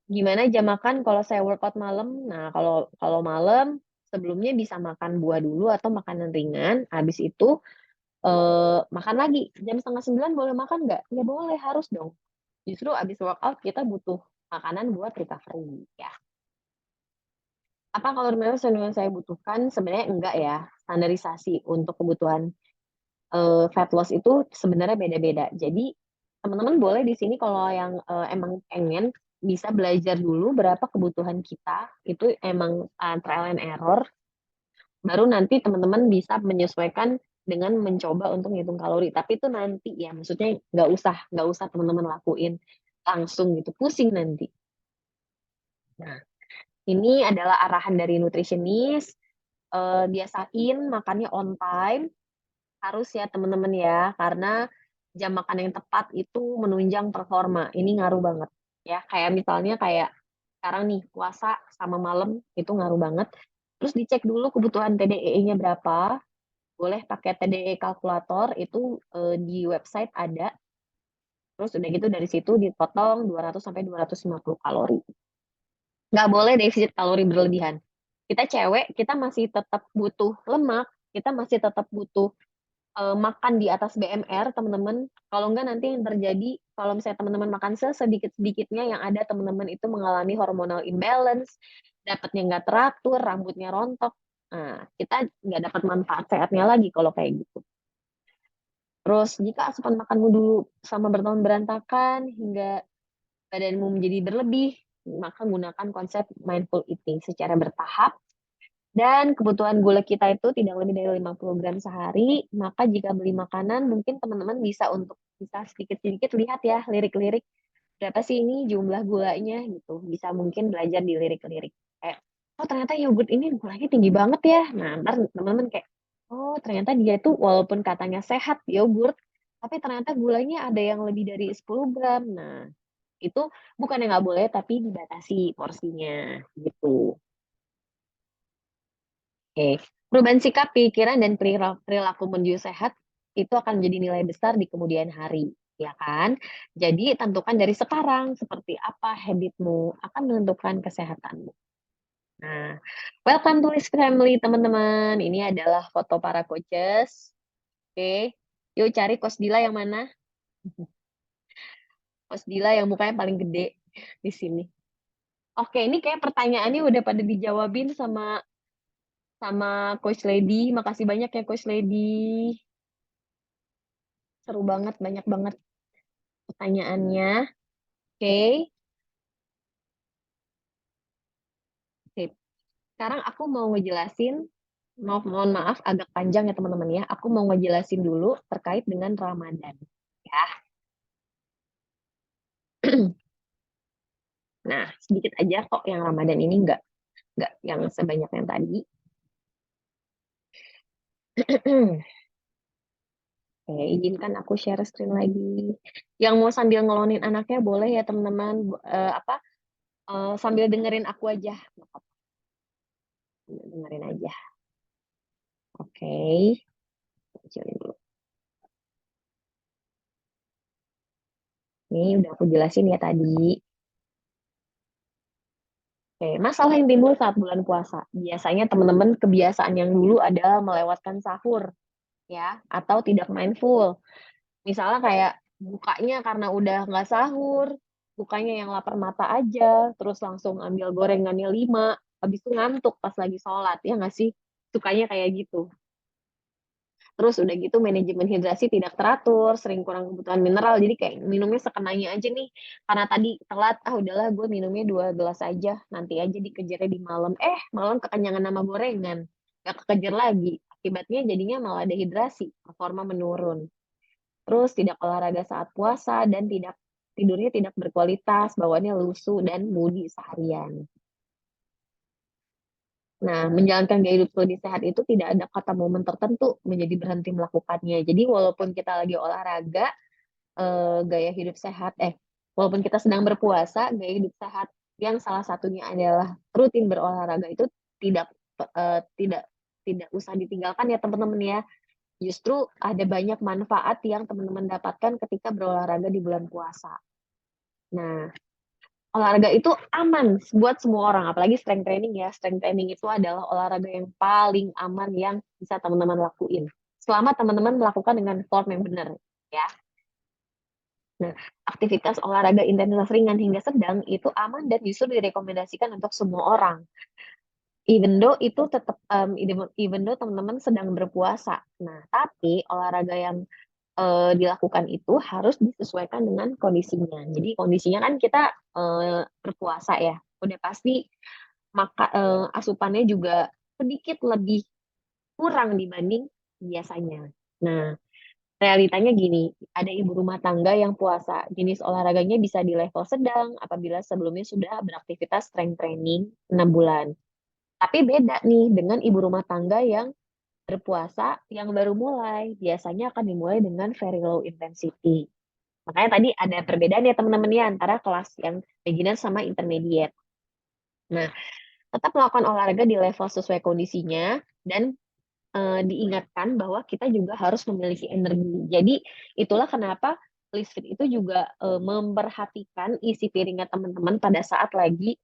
gimana jam makan kalau saya workout malam? Nah, kalau kalau malam sebelumnya bisa makan buah dulu atau makanan ringan, habis itu, makan lagi. Jam 8:30 boleh makan nggak? Ya boleh, harus dong. Justru habis workout kita butuh makanan buat recovery, ya. Apa kalori merah yang saya butuhkan? Sebenarnya enggak ya, standarisasi untuk kebutuhan fat loss itu sebenarnya beda-beda. Jadi, teman-teman boleh di sini kalau yang, emang pengen, bisa belajar dulu berapa kebutuhan kita, itu emang, trial and error, baru nanti teman-teman bisa menyesuaikan dengan mencoba untuk ngitung kalori. Tapi itu nanti ya, maksudnya nggak usah teman-teman lakuin langsung gitu, pusing nanti. Nah, ini adalah arahan dari nutritionist, biasain makannya on time. Harus ya teman-teman ya, karena jam makan yang tepat itu menunjang performa, ini ngaruh banget, ya. Kayak misalnya kayak sekarang nih puasa sama malam, itu ngaruh banget. Terus dicek dulu kebutuhan TDEE-nya berapa, boleh pakai TDEE kalkulator, itu, di website ada, terus udah gitu dari situ dipotong 200 sampai 250 kalori. Nggak boleh defisit kalori berlebihan. Kita cewek, kita masih tetap butuh lemak, kita masih tetap butuh makan di atas BMR teman-teman, kalau enggak nanti yang terjadi kalau misalnya teman-teman makan sesedikit-sedikitnya yang ada teman-teman itu mengalami hormonal imbalance, dapatnya nggak teratur, rambutnya rontok. Nah, kita nggak dapat manfaat sehatnya lagi kalau kayak gitu. Terus jika asupan makanmu dulu sama bertahun berantakan hingga badanmu menjadi berlebih, maka gunakan konsep mindful eating secara bertahap dan kebutuhan gula kita itu tidak lebih dari 50 gram sehari, maka jika beli makanan mungkin teman-teman bisa sedikit-sedikit lihat ya lirik-lirik, berapa sih ini jumlah gulanya gitu, bisa mungkin belajar di lirik-lirik. Kayak, "Oh ternyata yogurt ini gulanya tinggi banget ya." Nah, entar teman-teman kayak, "Oh ternyata dia itu walaupun katanya sehat yogurt, tapi ternyata gulanya ada yang lebih dari 10 gram." Nah, itu bukannya nggak boleh, tapi dibatasi porsinya, gitu. Oke, perubahan sikap, pikiran, dan perilaku menuju sehat itu akan menjadi nilai besar di kemudian hari, ya kan? Jadi tentukan dari sekarang seperti apa habit-mu akan menentukan kesehatanmu. Nah, welcome to List Family teman-teman. Ini adalah foto para coaches. Oke, yuk cari Coach Dila yang mana? Coach Dila yang mukanya paling gede di sini. Oke, ini kayak pertanyaannya udah pada dijawabin sama sama Coach Lady. Makasih banyak ya Coach Lady. Seru banget, banyak banget pertanyaannya. Oke, sekarang aku mau ngejelasin, mohon maaf agak panjang ya teman-teman ya, aku mau ngejelasin dulu terkait dengan Ramadan, ya. Nah, sedikit aja kok yang Ramadan ini nggak yang sebanyak yang tadi. Oke, izinkan aku share screen lagi. Yang mau sambil ngelonin anaknya boleh ya teman-teman, sambil dengerin aku aja, nggak apa-apa, sambil dengerin aja. Oke, kecilin dulu. Ini udah aku jelasin ya tadi. Oke, masalah yang timbul saat bulan puasa. Biasanya teman-teman kebiasaan yang dulu adalah melewatkan sahur, ya, atau tidak mindful. Misalnya kayak bukanya karena udah nggak sahur, bukanya yang lapar mata aja, terus langsung ambil gorengannya 5, habis itu ngantuk pas lagi sholat, ya nggak sih? Sukanya kayak gitu. Terus udah gitu manajemen hidrasi tidak teratur, sering kurang kebutuhan mineral, jadi kayak minumnya sekenanya aja nih. Karena tadi telat, udahlah gue minumnya 2 gelas aja, nanti aja dikejarnya di malam. Malam kekenyangan sama gorengan, nggak kekejar lagi. Akibatnya jadinya malah dehidrasi, performa menurun. Terus tidak olahraga saat puasa dan tidurnya tidak berkualitas, bawaannya lusuh dan moody seharian. Nah, menjalankan gaya hidup lebih sehat itu tidak ada kata momen tertentu menjadi berhenti melakukannya. Jadi walaupun kita lagi olahraga, gaya hidup sehat, walaupun kita sedang berpuasa, gaya hidup sehat yang salah satunya adalah rutin berolahraga itu tidak tidak tidak usah ditinggalkan ya teman-teman ya. Justru ada banyak manfaat yang teman-teman dapatkan ketika berolahraga di bulan puasa. Nah, olahraga itu aman buat semua orang, apalagi strength training ya. Strength training itu adalah olahraga yang paling aman yang bisa teman-teman lakuin. Selama teman-teman melakukan dengan form yang benar, ya. Nah, aktivitas olahraga intensitas ringan hingga sedang itu aman dan justru direkomendasikan untuk semua orang. Even though itu tetap, even though teman-teman sedang berpuasa. Nah, tapi olahraga yang dilakukan itu harus disesuaikan dengan kondisinya. Jadi kondisinya kan kita, berpuasa ya, udah pasti asupannya juga sedikit lebih kurang dibanding biasanya. Nah, realitanya gini, ada ibu rumah tangga yang puasa, jenis olahraganya bisa di level sedang apabila sebelumnya sudah beraktivitas strength training 6 bulan. Tapi beda nih dengan ibu rumah tangga yang berpuasa yang baru mulai, biasanya akan dimulai dengan very low intensity. Makanya tadi ada perbedaan ya teman-teman ya antara kelas yang beginner sama intermediate. Nah, tetap melakukan olahraga di level sesuai kondisinya dan diingatkan bahwa kita juga harus memiliki energi. Jadi itulah kenapa Live Fit itu juga memperhatikan isi piringnya teman-teman pada saat lagi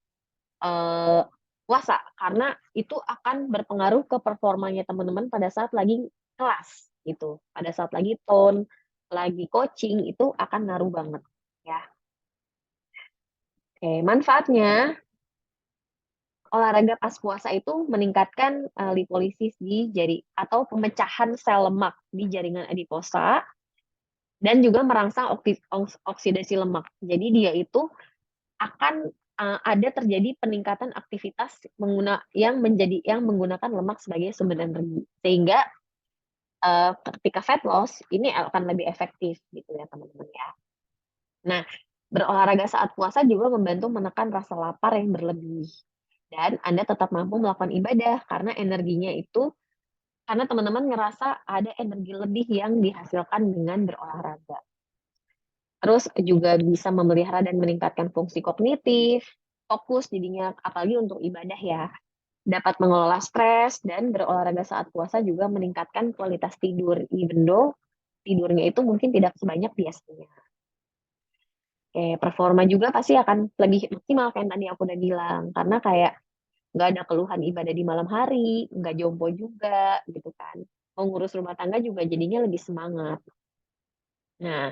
eh, puasa, karena itu akan berpengaruh ke performanya teman-teman pada saat lagi kelas gitu. Pada saat lagi tone, lagi coaching itu akan ngaruh banget ya. Oke, manfaatnya olahraga pas puasa itu meningkatkan lipolisis di jari atau pemecahan sel lemak di jaringan adiposa dan juga merangsang oksidasi lemak. Jadi dia itu akan ada terjadi peningkatan aktivitas yang menggunakan lemak sebagai sumber energi. Sehingga ketika fat loss ini akan lebih efektif gitu ya teman-teman ya. Nah, berolahraga saat puasa juga membantu menekan rasa lapar yang berlebih. Dan Anda tetap mampu melakukan ibadah karena teman-teman ngerasa ada energi lebih yang dihasilkan dengan berolahraga. Terus juga bisa memelihara dan meningkatkan fungsi kognitif, fokus jadinya apalagi untuk ibadah ya. Dapat mengelola stres dan berolahraga saat puasa juga meningkatkan kualitas tidur, even though tidurnya itu mungkin tidak sebanyak biasanya. Performa juga pasti akan lebih maksimal kayak yang tadi aku udah bilang, karena kayak nggak ada keluhan ibadah di malam hari, nggak jompo juga gitu kan. Mau ngurus rumah tangga juga jadinya lebih semangat. Nah,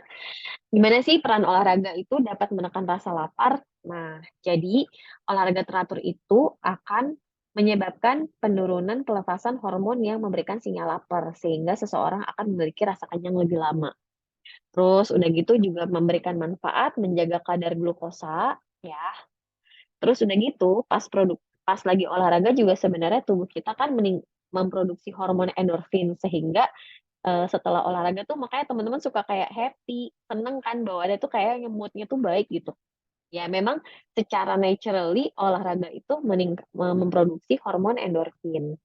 gimana sih peran olahraga itu dapat menekan rasa lapar? Nah, jadi olahraga teratur itu akan menyebabkan penurunan pelepasan hormon yang memberikan sinyal lapar, sehingga seseorang akan memiliki rasa kenyang lebih lama. Terus udah gitu juga memberikan manfaat menjaga kadar glukosa, ya. Terus udah gitu pas lagi olahraga juga sebenarnya tubuh kita kan memproduksi hormon endorfin sehingga setelah olahraga tuh makanya teman-teman suka kayak happy, seneng kan bawaannya tuh kayak mood-nya tuh baik gitu. Ya memang secara naturally olahraga itu memproduksi hormon endorfin.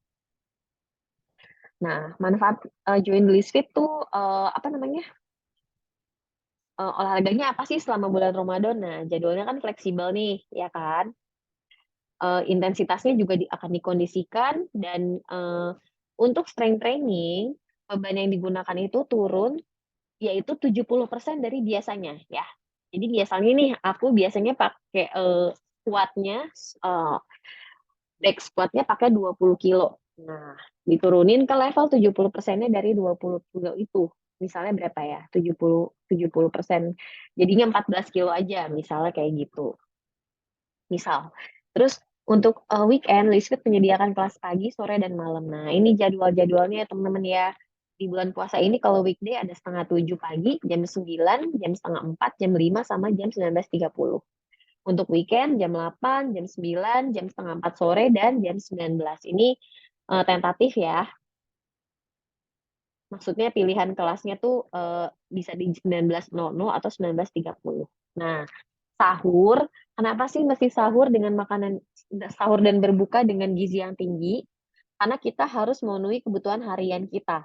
Nah, manfaat join Bliss Fit tuh apa namanya? Olahraganya apa sih selama bulan Ramadan? Nah, jadwalnya kan fleksibel nih, ya kan? Intensitasnya juga akan dikondisikan dan untuk strength training beban yang digunakan itu turun yaitu 70% dari biasanya ya. Jadi biasanya nih aku biasanya pakai squatnya back squatnya pakai 20 kilo. Nah, diturunin ke level 70%-nya dari 20 kilo itu. Misalnya berapa ya? 70%. Jadinya 14 kilo aja, misalnya kayak gitu. Misal. Terus untuk weekend, Lisfit menyediakan kelas pagi, sore, dan malam. Nah, ini jadwal-jadwalnya ya teman-teman ya. Di bulan puasa ini kalau weekday ada setengah 7 pagi, jam 9, jam setengah 4, jam 5, sama jam 19.30. Untuk weekend jam 8, jam 9, jam setengah 4 sore, dan jam 19. Ini tentatif ya. Maksudnya pilihan kelasnya tuh bisa di 19.00 atau 19.30. Nah, sahur, kenapa sih mesti sahur dengan makanan sahur dan berbuka dengan gizi yang tinggi? Karena kita harus memenuhi kebutuhan harian kita,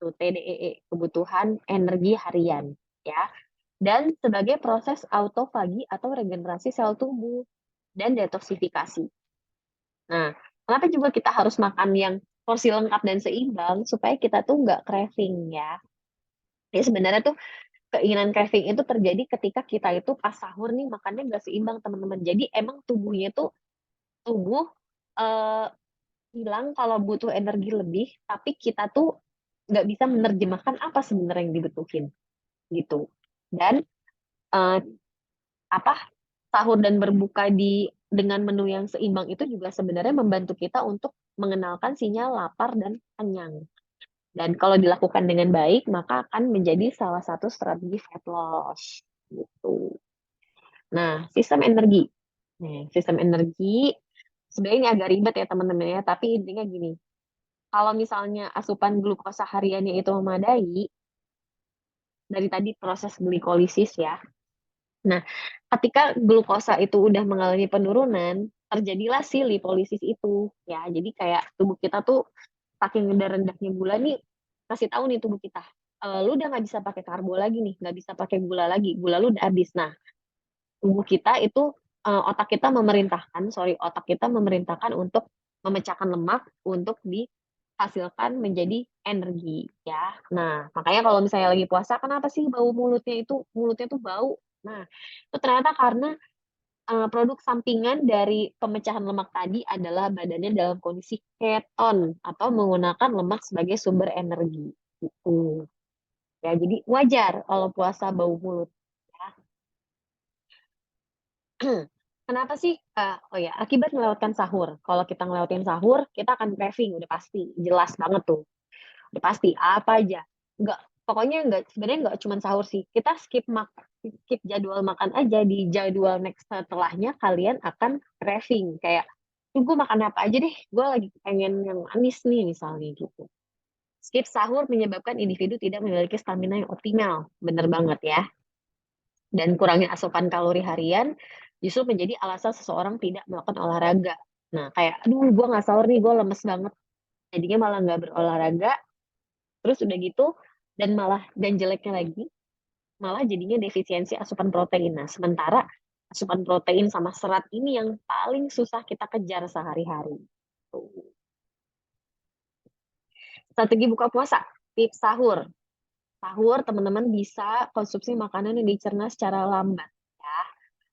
tuh TDEE, kebutuhan energi harian, ya. Dan sebagai proses autofagi atau regenerasi sel tubuh dan detoksifikasi. Nah, kenapa juga kita harus makan yang porsi lengkap dan seimbang supaya kita tuh nggak craving ya. Jadi sebenarnya tuh keinginan craving itu terjadi ketika kita itu pas sahur nih makannya nggak seimbang teman-teman. Jadi emang tubuh eh, bilang kalau butuh energi lebih, tapi kita tuh nggak bisa menerjemahkan apa sebenarnya yang dibutuhin gitu. Dan eh, apa sahur dan berbuka dengan menu yang seimbang itu juga sebenarnya membantu kita untuk mengenalkan sinyal lapar dan kenyang. Dan kalau dilakukan dengan baik, maka akan menjadi salah satu strategi fat loss. Gitu. Nah, sistem energi. Sistem energi sebenarnya ini agak ribet ya teman-teman ya, tapi intinya gini. Kalau misalnya asupan glukosa hariannya itu memadai, dari tadi proses glikolisis ya. Nah, ketika glukosa itu udah mengalami penurunan, terjadilah si lipolisis itu ya. Jadi kayak tubuh kita tuh saking rendah-rendahnya gula nih, kasih tahu nih tubuh kita, lu udah nggak bisa pakai karbo lagi nih, nggak bisa pakai gula lagi, gula lu udah habis. Nah, tubuh kita itu otak kita memerintahkan untuk memecahkan lemak untuk dihasilkan menjadi energi ya. Nah, makanya kalau misalnya lagi puasa, kenapa sih mulutnya tuh bau? Nah, itu ternyata karena produk sampingan dari pemecahan lemak tadi adalah badannya dalam kondisi keton atau menggunakan lemak sebagai sumber energi. Gitu. Ya, jadi wajar kalau puasa bau mulut. Ya. Kenapa sih? Oh ya, akibat melewatkan sahur. Kalau kita ngelewatin sahur, kita akan craving, udah pasti, jelas banget tuh. Udah pasti, apa aja. Sebenarnya nggak cuma sahur sih. Kita skip jadwal makan aja, di jadwal next setelahnya kalian akan craving. Kayak, gue makan apa aja deh, gue lagi pengen yang manis nih misalnya gitu. Skip sahur menyebabkan individu tidak memiliki stamina yang optimal. Bener banget ya. Dan kurangnya asupan kalori harian justru menjadi alasan seseorang tidak melakukan olahraga. Nah, kayak, aduh, gue nggak sahur nih, gue lemes banget. Jadinya malah nggak berolahraga, terus udah gitu, dan jeleknya lagi, malah jadinya defisiensi asupan protein. Nah, sementara asupan protein sama serat ini yang paling susah kita kejar sehari-hari. Strategi buka puasa, tips sahur. Sahur teman-teman bisa konsumsi makanan yang dicerna secara lambat ya.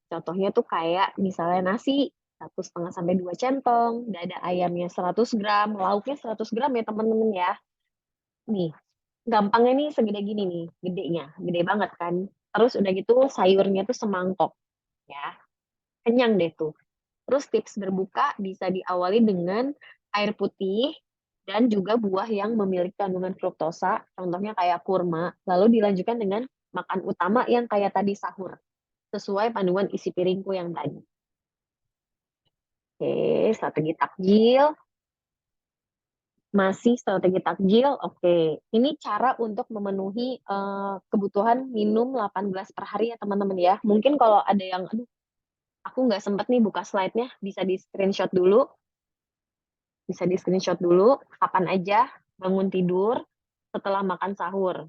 Contohnya tuh kayak misalnya nasi 1,5 sampai 2 centong, dada ayamnya 100 gram, lauknya 100 gram ya teman-teman ya. Nih, gampangnya nih segede gini nih, gede banget kan. Terus udah gitu sayurnya tuh semangkok ya. Kenyang deh tuh. Terus tips berbuka bisa diawali dengan air putih dan juga buah yang memiliki kandungan fruktosa, contohnya kayak kurma, lalu dilanjutkan dengan makan utama yang kayak tadi sahur, sesuai panduan isi piringku yang tadi. Oke. strategi takjil. Masih strategi takjil, oke. Ini cara untuk memenuhi kebutuhan minum 18 per hari ya teman-teman ya. Mungkin kalau ada yang, aduh, aku nggak sempet nih buka slide-nya, bisa di screenshot dulu. Bisa di screenshot dulu, kapan aja bangun tidur setelah makan sahur.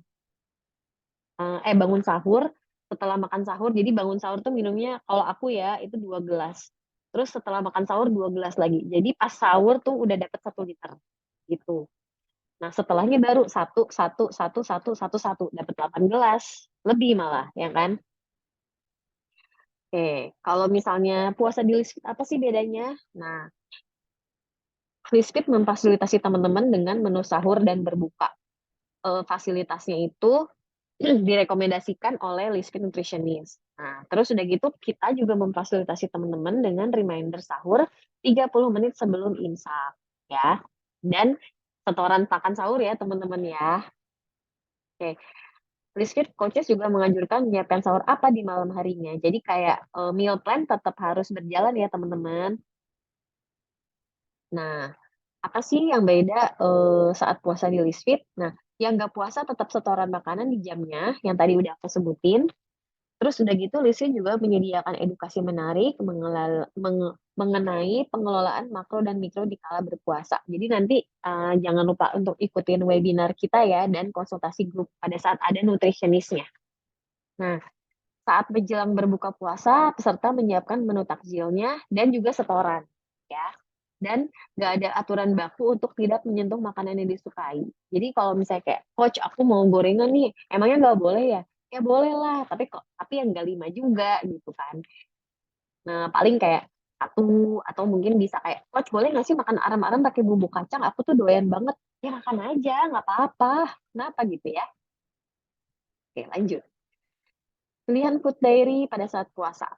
Bangun sahur, setelah makan sahur, jadi bangun sahur tuh minumnya kalau aku ya itu 2 gelas. Terus setelah makan sahur 2 gelas lagi. Jadi pas sahur tuh udah dapet 1 liter gitu. Nah, setelahnya baru satu, dapat 8 gelas, lebih malah, ya kan? Oke, kalau misalnya puasa di Lisfit apa sih bedanya? Nah, Lisfit memfasilitasi teman-teman dengan menu sahur dan berbuka. Fasilitasnya itu direkomendasikan oleh Lisfit Nutritionist. Nah, terus udah gitu kita juga memfasilitasi teman-teman dengan reminder sahur 30 menit sebelum imsak, ya. Dan setoran makan sahur ya, teman-teman ya. Oke. Lisfit coaches juga menganjurkan menyiapkan sahur apa di malam harinya. Jadi kayak meal plan tetap harus berjalan ya teman-teman. Nah, apa sih yang beda saat puasa di Lisfit? Nah, yang nggak puasa tetap setoran makanan di jamnya, yang tadi udah aku sebutin. Terus udah gitu Lisfit juga menyediakan edukasi menarik mengenai pengelolaan makro dan mikro di kala berpuasa. Jadi nanti jangan lupa untuk ikutin webinar kita ya dan konsultasi grup pada saat ada nutritionistnya. Nah, saat menjelang berbuka puasa, peserta menyiapkan menu takjilnya dan juga setoran, ya. Dan nggak ada aturan baku untuk tidak menyentuh makanan yang disukai. Jadi kalau misalnya kayak, "Coach, aku mau gorengan nih, emangnya nggak boleh ya?" Ya boleh lah, tapi yang nggak 5 juga, gitu kan. Nah, paling kayak 1 atau mungkin bisa kayak, "Coach, boleh nggak sih makan arem-arem pakai bumbu kacang? Aku tuh doyan banget." Ya makan aja, nggak apa-apa. Kenapa gitu ya? Oke, lanjut. Pilihan food diary pada saat puasa.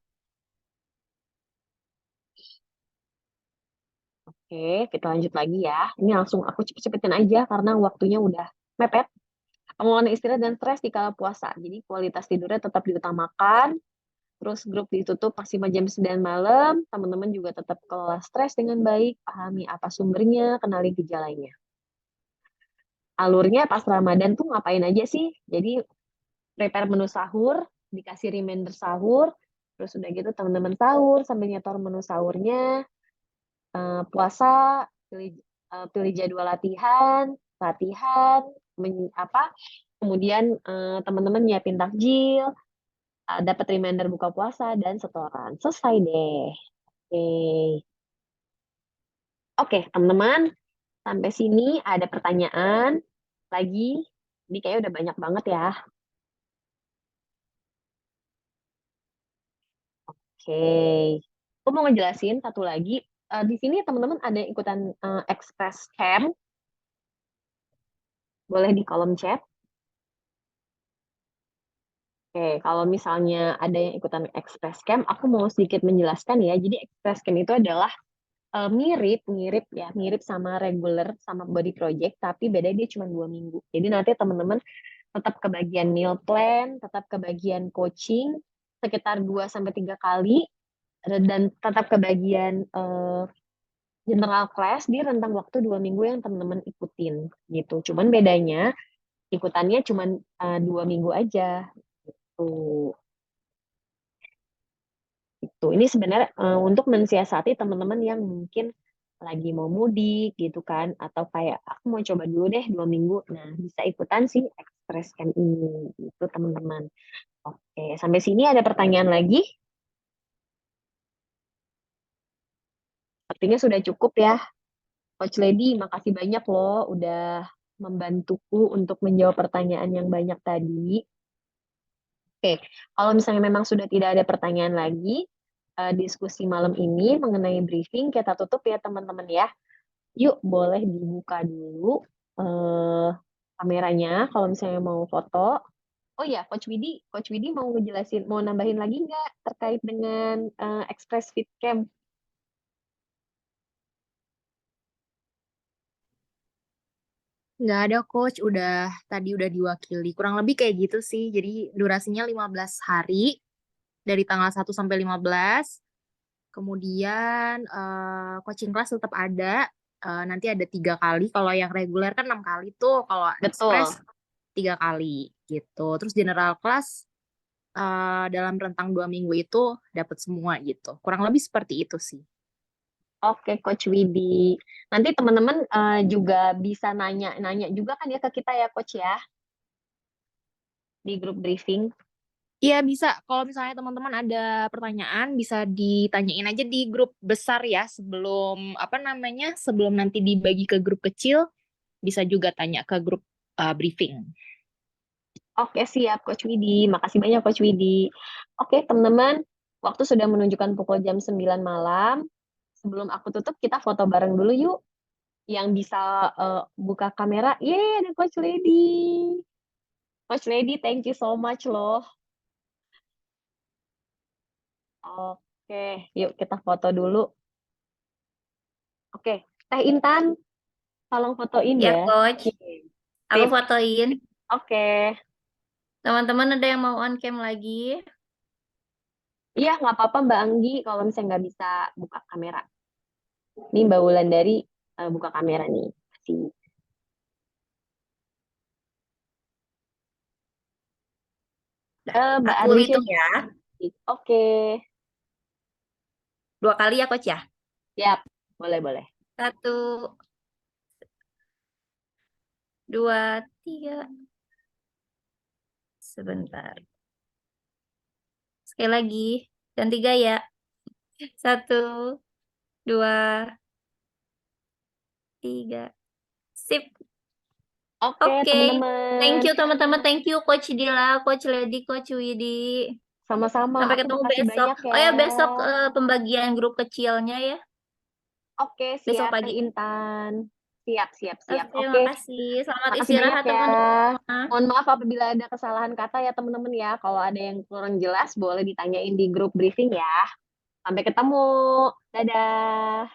Oke, kita lanjut lagi ya. Ini langsung aku cepet-cepetin aja karena waktunya udah mepet. Pengelolaan istirahat dan stres di kala puasa. Jadi kualitas tidurnya tetap diutamakan, terus grup ditutup maksimal jam 9 malam, teman-teman juga tetap kelola stres dengan baik, pahami apa sumbernya, kenali gejalanya. Alurnya pas Ramadan tuh ngapain aja sih? Jadi prepare menu sahur, dikasih reminder sahur, terus udah gitu teman-teman sahur sambil nyetor menu sahurnya, puasa, pilih jadwal latihan, kemudian teman-teman nyiapin takjil, dapat reminder buka puasa dan setoran. Selesai deh. Oke. Oke, teman-teman, sampai sini ada pertanyaan lagi? Ini kayaknya udah banyak banget ya. Oke. Aku mau ngejelasin satu lagi. Di sini teman-teman ada yang ikutan Express Camp. Boleh di kolom chat. Oke, kalau misalnya ada yang ikutan Express Camp, aku mau sedikit menjelaskan ya. Jadi Express Camp itu adalah mirip sama regular sama body project, tapi beda dia cuma 2 minggu. Jadi nanti teman-teman tetap kebagian meal plan, tetap kebagian coaching sekitar 2-3 kali, dan tetap kebagian general class di rentang waktu 2 minggu yang teman-teman ikutin gitu. Cuman bedanya ikutannya cuma 2 minggu aja. Tuh. Itu. Ini sebenarnya untuk mensiasati teman-teman yang mungkin lagi mau mudik gitu kan, atau kayak aku mau coba dulu deh 2 minggu. Nah, bisa ikutan sih Express Camp ini, itu teman-teman. Oke, sampai sini ada pertanyaan lagi? Sepertinya sudah cukup ya. Coach Lady, makasih banyak loh udah membantuku untuk menjawab pertanyaan yang banyak tadi. Oke, kalau misalnya memang sudah tidak ada pertanyaan lagi, diskusi malam ini mengenai briefing kita tutup ya teman-teman ya. Yuk, boleh dibuka dulu kameranya kalau misalnya mau foto. Oh ya, Coach Widi mau ngejelasin, mau nambahin lagi nggak terkait dengan Express Fit Camp?
Nggak ada coach, tadi udah diwakili. Kurang lebih kayak gitu sih. Jadi durasinya 15 hari dari tanggal 1 sampai 15. Kemudian coaching class tetap ada. Nanti ada 3 kali. Kalau yang reguler kan 6 kali tuh. Kalau
Betul.
express 3 kali gitu. Terus general class dalam rentang 2 minggu itu dapat semua gitu. Kurang lebih seperti itu sih.
Oke, Coach Widi. Nanti teman-teman juga bisa nanya-nanya juga kan ya ke kita ya, Coach ya, di grup briefing.
Iya bisa, kalau misalnya teman-teman ada pertanyaan bisa ditanyain aja di grup besar ya sebelum sebelum nanti dibagi ke grup kecil bisa juga tanya ke grup briefing.
Oke, siap, Coach Widi. Makasih banyak, Coach Widi. Oke, teman-teman, waktu sudah menunjukkan pukul jam 9 malam. Sebelum aku tutup, kita foto bareng dulu yuk. Yang bisa buka kamera, yeay, ada Coach Lady. Coach Lady, thank you so much loh. Oke, yuk kita foto dulu. Oke, Teh Intan, tolong fotoin
Ya,
ya.
Coach. Aku
Sip.
fotoin.
Oke.
Teman-teman ada yang mau on cam lagi?
Iya, nggak apa-apa Mbak Anggi kalau misalnya nggak bisa buka kamera. Ini Mbak Wulandari buka kamera nih. Kasih. Mbak
Aku
Arlisha.
hitung ya.
Oke.
2 kali ya, Coach ya.
Siap. Boleh.
1, 2, 3. Sebentar. Sekali lagi. Dan 3 ya. 1, 2, 3. Sip.
Oke,
Oke.
teman-teman.
Thank you teman-teman. Thank you Coach Dila, Coach Lady, Coach Widi.
Sama-sama.
Sampai
Aku
ketemu
makasih
besok.
banyak
Oh
ya.
ya, besok pembagian grup kecilnya ya.
Oke,
Besok
siap Teh
pagi.
Intan. Siap.
Oke,
Oke,
makasih. Selamat
makasih banyak
istirahat
ya.
teman-teman.
Mohon maaf apabila ada kesalahan kata ya teman-teman ya. Kalau ada yang kurang jelas boleh ditanyain di grup briefing ya. Sampai ketemu. Dadah.